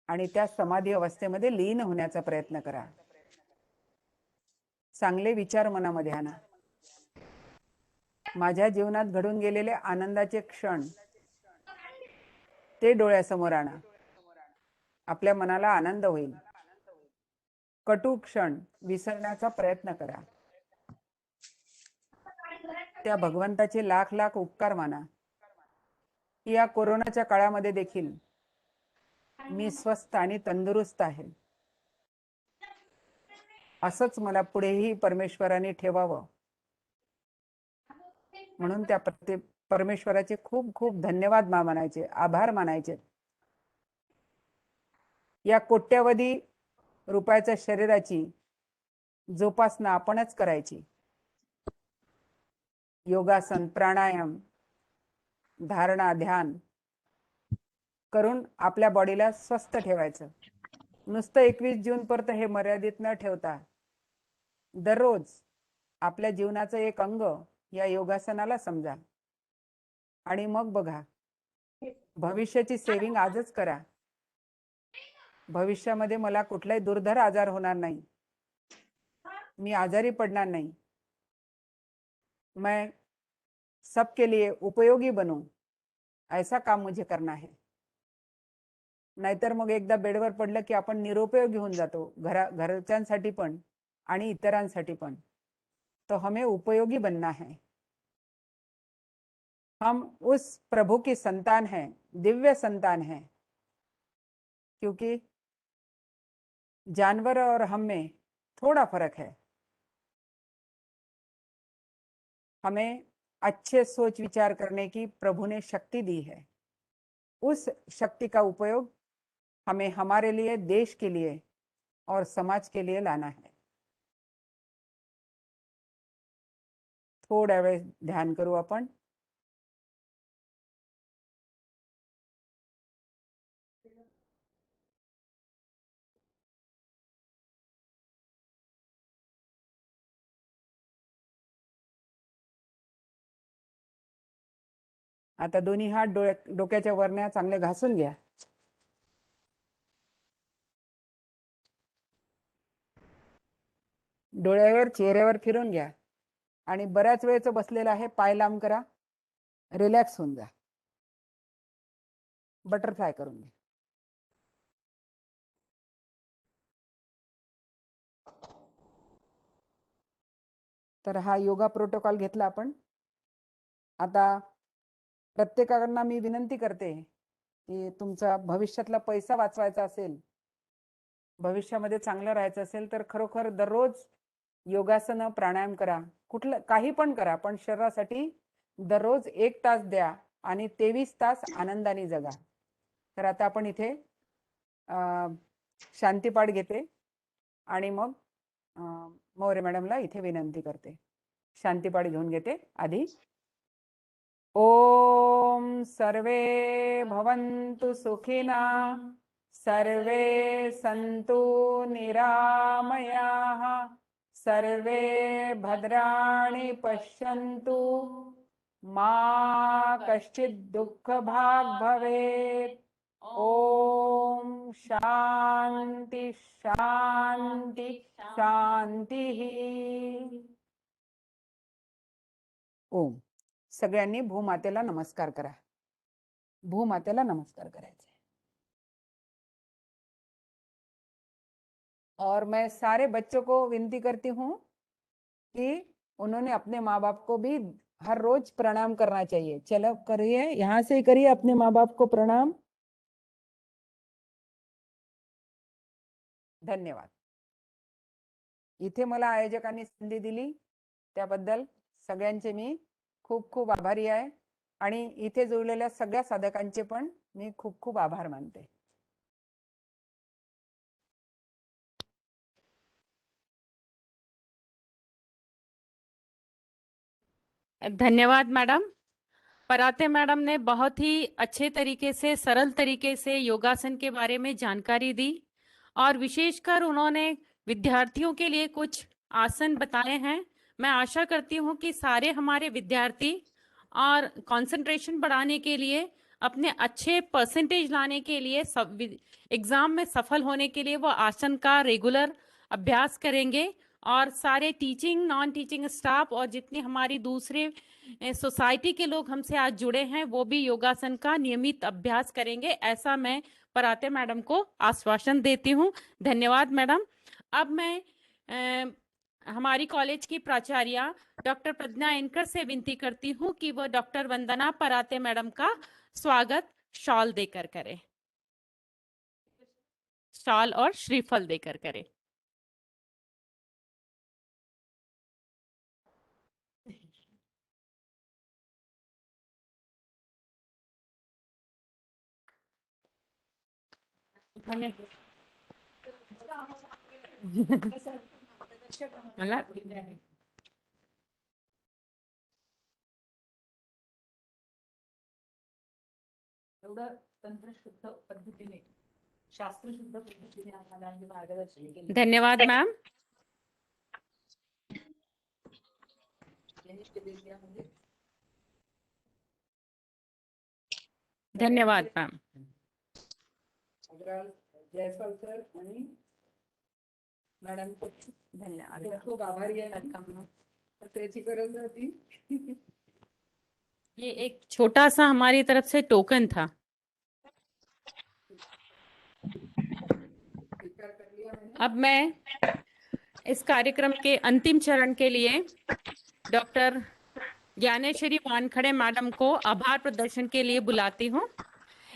आणि त्या समाधी अवस्थेमध्ये लीन होण्याचा प्रयत्न करा. चांगले विचार मनामध्ये आणा. माझ्या जीवनात घडून गेलेले आनंदाचे क्षण ते डोळ्यासमोर आणा. आपल्या मनाला आनंद होईल. कटू क्षण विसरण्याचा प्रयत्न करा. त्या भगवंताचे लाख लाख उपकार माना. या कोरोनाच्या काळामध्ये देखील मी स्वस्थ आणि तंदुरुस्त आहे. असंच मला पुढेही परमेश्वराने ठेवावं म्हणून त्या परमेश्वराचे खूप खूप धन्यवाद मानायचे, आभार मानायचे. या कोट्यवधी रुपयाच्या शरीराची जोपासना आपणच करायची. योगासन, प्राणायाम, धारणा, ध्यान करून आपल्या बॉडीला स्वस्थ ठेवायचं. नुसतं 21 जून पर्यंत हे मर्यादित न ठेवता दररोज आपल्या जीवनाचं एक अंग या योगासनाला समजा आणि मग बघा, भविष्याची सेविंग आजच करा. भविष्यामध्ये मला कुठलाही दुर्धर आजार होणार नाही, मी आजारी पडणार नाही, मैं सबके लिए उपयोगी बनूं, ऐसा काम मुझे करना है. नाहीतर मग एकदा बेडवर पडलं की आपण निरुपयोगी होऊन जातो, घरच्यांसाठी पण आणि इतरांसाठी पण. तो हमें उपयोगी बनना है. हम उस प्रभु की संतान हैं, दिव्य संतान हैं, क्योंकि जानवर और हम में थोड़ा फर्क है. हमें अच्छे सोच विचार करने की प्रभु ने शक्ति दी है. उस शक्ति का उपयोग हमें हमारे लिए, देश के लिए और समाज के लिए लाना है. थोड़ा वेळ ध्यान करू आपण. आता दोन्ही हात डोक्याच्या वरण्या चांगले घासून घ्या. डोळ्यावर, चेहऱ्यावर फिरून घ्या आणि बऱ्याच वेळचं बसलेलं आहे, पाय लांब करा, रिलॅक्स होऊन जा. बटरफ्लाय करून घ्या. तर हा योगा प्रोटोकॉल घेतला आपण. आता प्रत्येकांना मी विनंती करते की तुमचा भविष्यातला पैसा वाचवायचा असेल, भविष्यामध्ये चांगलं राहायचं असेल तर खरोखर दररोज योगासन, प्राणायाम करा. कुठलं काही पण करा, पण शरीरासाठी दररोज 1 तास द्या आणि 23 तास आनंदाने जगा. तर आता आपण इथे शांतीपाठ घेते आणि मग मोरे मॅडमला इथे विनंती करते. शांतीपाठ घेऊन घेते आधी. ओम सर्वे भवन्तु सुखिनः, सर्वे सन्तु निरामयाः, सर्वे भद्राणि पश्यन्तु, मा कश्चित् दुःखभाग् भवेत्. ओम शांति शांति शांति. ओम. सगळ्यांनी भूमातेला नमस्कार करा. भूमातेला नमस्कार करायचे. और मैं सारे बच्चों को विनती करती हूँ कि उन्होंने अपने माँ बाप को भी हर रोज प्रणाम करना चाहिए. चलो करिए, यहाँ से करिए अपने माँ बाप को प्रणाम. धन्यवाद. इथे मला आयोजकांनी संधी दिली त्याबद्दल सगळ्यांचे मी खूप खूप आभारी आहे आणि इथे जुळलेल्या सगळ्या साधकांचे पण मी खूप खूप आभार मानते. धन्यवाद मैडम. पराते मैडम ने बहुत ही अच्छे तरीके से, सरल तरीके से योगासन के बारे में जानकारी दी और विशेषकर उन्होंने विद्यार्थियों के लिए कुछ आसन बताए हैं. मैं आशा करती हूँ कि सारे हमारे विद्यार्थी और कंसंट्रेशन बढ़ाने के लिए, अपने अच्छे परसेंटेज लाने के लिए, सब एग्जाम में सफल होने के लिए वो आसन का रेगुलर अभ्यास करेंगे। और सारे टीचिंग, नॉन टीचिंग स्टाफ और जितने हमारी दूसरे सोसाइटी के लोग हमसे आज जुड़े हैं वो भी योगासन का नियमित अभ्यास करेंगे, ऐसा मैं पराते मैडम को आश्वासन देती हूँ। धन्यवाद मैडम। अब मैं हमारी कॉलेज की प्राचार्य डॉक्टर प्रज्ञा एनकर से विनती करती हूँ कि वह डॉक्टर वंदना पराते मैडम का स्वागत शॉल देकर करे, शॉल और श्रीफल देकर करे। मला एवढं तंत्रशुद्ध पद्धतीने, शास्त्रशुद्ध पद्धतीने आम्हाला मार्गदर्शन केले. धन्यवाद मैम। धन्यवाद मैम। अग्रवाल जयस्वाल सर आणि मॅडम धन्यवाद। खूप आभारी आहे. तर त्याची गरज होती. ये एक छोटा सा हमारी तरफ से टोकन था। अब मैं इस कार्यक्रम के अंतिम चरण के लिए डॉक्टर ज्ञानेश्वरी वानखड़े मैडम को आभार प्रदर्शन के लिए बुलाती हूँ।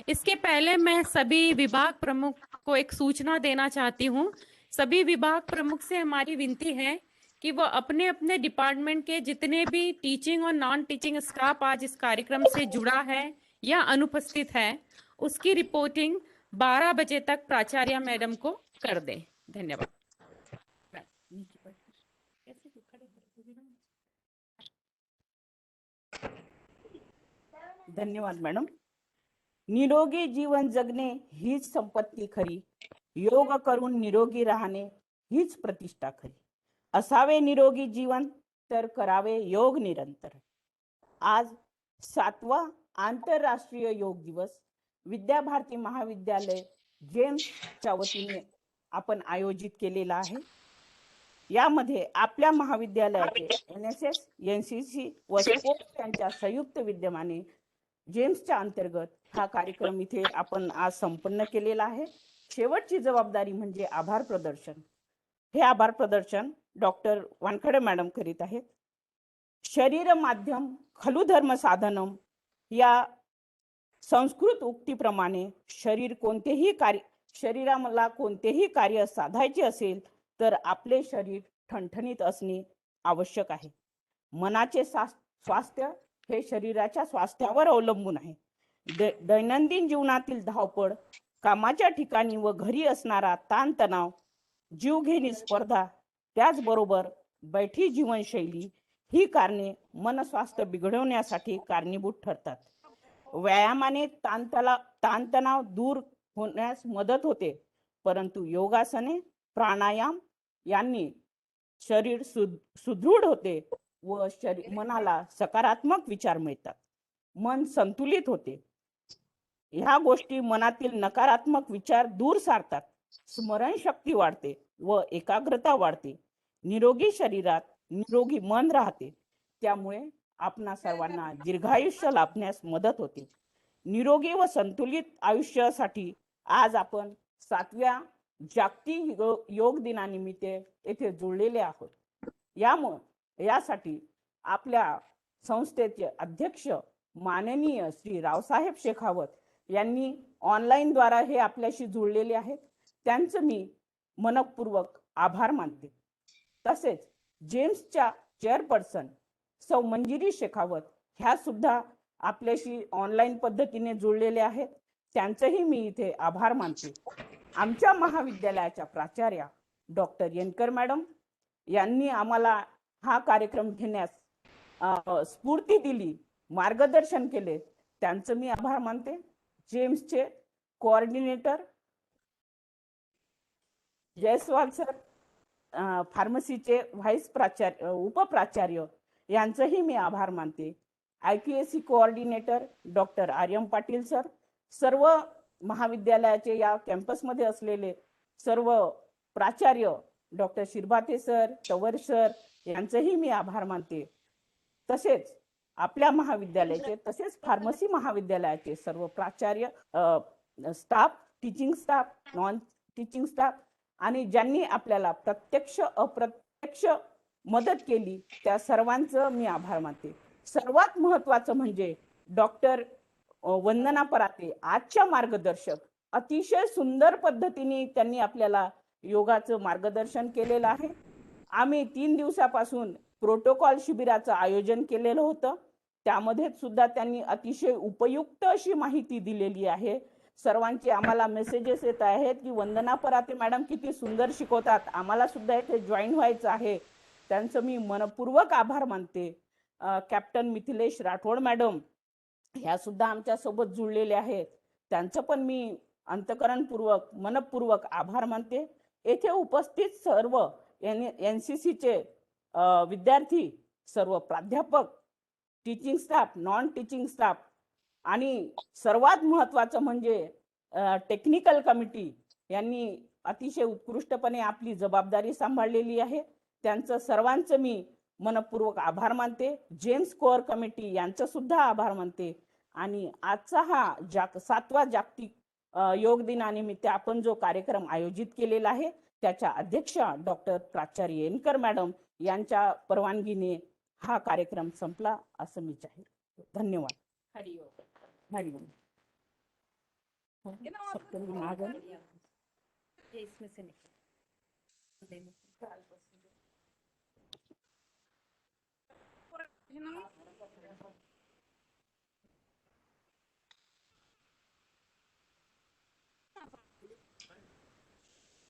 इसके पहले मैं सभी विभाग प्रमुख को एक सूचना देना चाहती हूँ। सभी विभाग प्रमुख से हमारी विनती है कि वो अपने अपने डिपार्टमेंट के जितने भी टीचिंग और नॉन टीचिंग स्टाफ आज इस कार्यक्रम से जुड़ा है या अनुपस्थित है, उसकी रिपोर्टिंग 12 बजे तक प्राचार्य मैडम को कर दें। धन्यवाद। धन्यवाद मॅडम। निरोगी जीवन जगणे हीच संपत्ती खरी, योग करून निरोगी राहणे हीच प्रतिष्ठा खरी। असावे निरोगी जीवन तर करावे योग निरंतर। आज 7वा आंतरराष्ट्रीय योग दिवस विद्याभारती महाविद्यालय जेम्सच्या वतीने आपण आयोजित केलेला आहे। यामध्ये आपल्या महाविद्यालयाचे NSS, NCC व स्पोर्ट्स यांच्या संयुक्त विद्यमाने जेम्सच्या अंतर्गत हा कार्यक्रम इथे आपण आज संपन्न केलेला आहे। शेवटची जबाबदारी म्हणजे आभार प्रदर्शन। हे आभार प्रदर्शन डॉक्टर वानखडे मॅडम करीत आहेत। शरीर माध्यम खलु धर्म साधनम या संस्कृत उक्तीप्रमाणे शरीराला कोणतेही कार्य साधायचे असेल तर आपले शरीर ठणठणीत असणे आवश्यक आहे। मनाचे स्वास्थ्य हे शरीराच्या स्वास्थ्यावर अवलंबून आहे। दैनंदिन जीवनातील धावपळ, कामाच्या ठिकाणी व घरी असणारा ताणतणाव, जीवघेणी स्पर्धा, त्याचबरोबर बैठी जीवनशैली ही कारणे मनस्वास्थ्य बिघडवण्यासाठी कारणीभूत ठरतात। व्यायामाने ताणतणाव दूर होण्यास मदत होते, परंतु योगासने, प्राणायाम यांनी शरीर सुदृढ होते व मनाला सकारात्मक विचार मिळतात। मन संतुलित होते। ह्या गोष्टी मनातील नकारात्मक विचार दूर सारतात। स्मरणशक्ती वाढते व एकाग्रता वाढते। निरोगी शरीरात निरोगी मन राहते। त्यामुळे आपणा सर्वांना दीर्घायुष्य लाभण्यास मदत होते। निरोगी व संतुलित आयुष्यासाठी आज आपण 7व्या जागतिक योग दिनानिमित्त येथे जुळलेले आहोत। यासाठी आपल्या संस्थेचे अध्यक्ष माननीय श्री रावसाहेब शेखावत यांनी ऑनलाईन द्वारा हे आपल्याशी जुळलेले आहेत। त्यांचे मी मनपूर्वक आभार मानते। तसेच जेम्सच्या चेअरपर्सन सौ मंजिरी शेखावत ह्या सुद्धा आपल्याशी ऑनलाईन पद्धतीने जुळलेले आहेत। त्यांचेही मी इथे आभार मानते। आमच्या महाविद्यालयाच्या प्राचार्या डॉक्टर एनकर मॅडम यांनी आम्हाला हा कार्यक्रम घेण्यास स्फूर्ती दिली, मार्गदर्शन केले, त्यांचे मी आभार मानते। जेम्सचे कोऑर्डिनेटर जयस्वाल सर, फार्मसीचे व्हाईस प्राचार्य उपप्राचार्य यांचंही मी आभार मानते. IQAC coordinator doctor Aryam Patil sir, सर्व महाविद्यालयाचे या कॅम्पसमध्ये असलेले सर्व प्राचार्य डॉक्टर शिरभाते सर, तवर सर यांचंही मी आभार मानते. तसेच आपल्या महाविद्यालयाचे तसेच फार्मसी महाविद्यालयाचे सर्व प्राचार्य, staff, teaching staff, non teaching staff आणि ज्यांनी आपल्याला प्रत्यक्ष अप्रत्यक्ष मदत केली त्या सर्वांचं मी आभार मानते. सर्वात महत्त्वाचं म्हणजे डॉक्टर वंदना पराते आजच्या मार्गदर्शक, अतिशय सुंदर पद्धतीने त्यांनी आपल्याला योगाचं मार्गदर्शन केलेलं आहे. आम्ही 3 दिवसापासून प्रोटोकॉल शिबिराचं आयोजन केलेलं होतं. त्यामध्ये सुद्धा त्यांनी अतिशय उपयुक्त अशी माहिती दिलेली आहे. सर्वांचे आम्हाला मेसेजेस येत आहेत की वंदना पराते मॅडम किती सुंदर शिकवतात, आम्हाला सुद्धा इथे जॉईन व्हायचं आहे. त्यांचं मी मनपूर्वक आभार मानते. कॅप्टन मिथिलेश राठोड मॅडम ह्या सुद्धा आमच्या सोबत जुळलेले आहेत, त्यांचं पण मी अंतःकरणपूर्वक मनपूर्वक आभार मानते. येथे उपस्थित सर्व NCCचे विद्यार्थी, सर्व प्राध्यापक, teaching staff, non teaching staff आणि सर्वात महत्त्वाचं म्हणजे टेक्निकल कमिटी यांनी अतिशय उत्कृष्टपणे आपली जबाबदारी सांभाळलेली आहे. त्यांचं सर्वांचं मी मनपूर्वक आभार मानते. जेम्स कोअर कमिटी यांचं सुद्धा आभार मानते. आणि आजचा हा 7वा जागतिक योग दिनानिमित्त आपण जो कार्यक्रम आयोजित केलेला आहे त्याच्या अध्यक्षा डॉक्टर प्राचार्य येनकर मॅडम यांच्या परवानगीने हा कार्यक्रम संपला असं मी जाहीर करतो. धन्यवाद. हरिओम. हरिओम. इसमें से निकल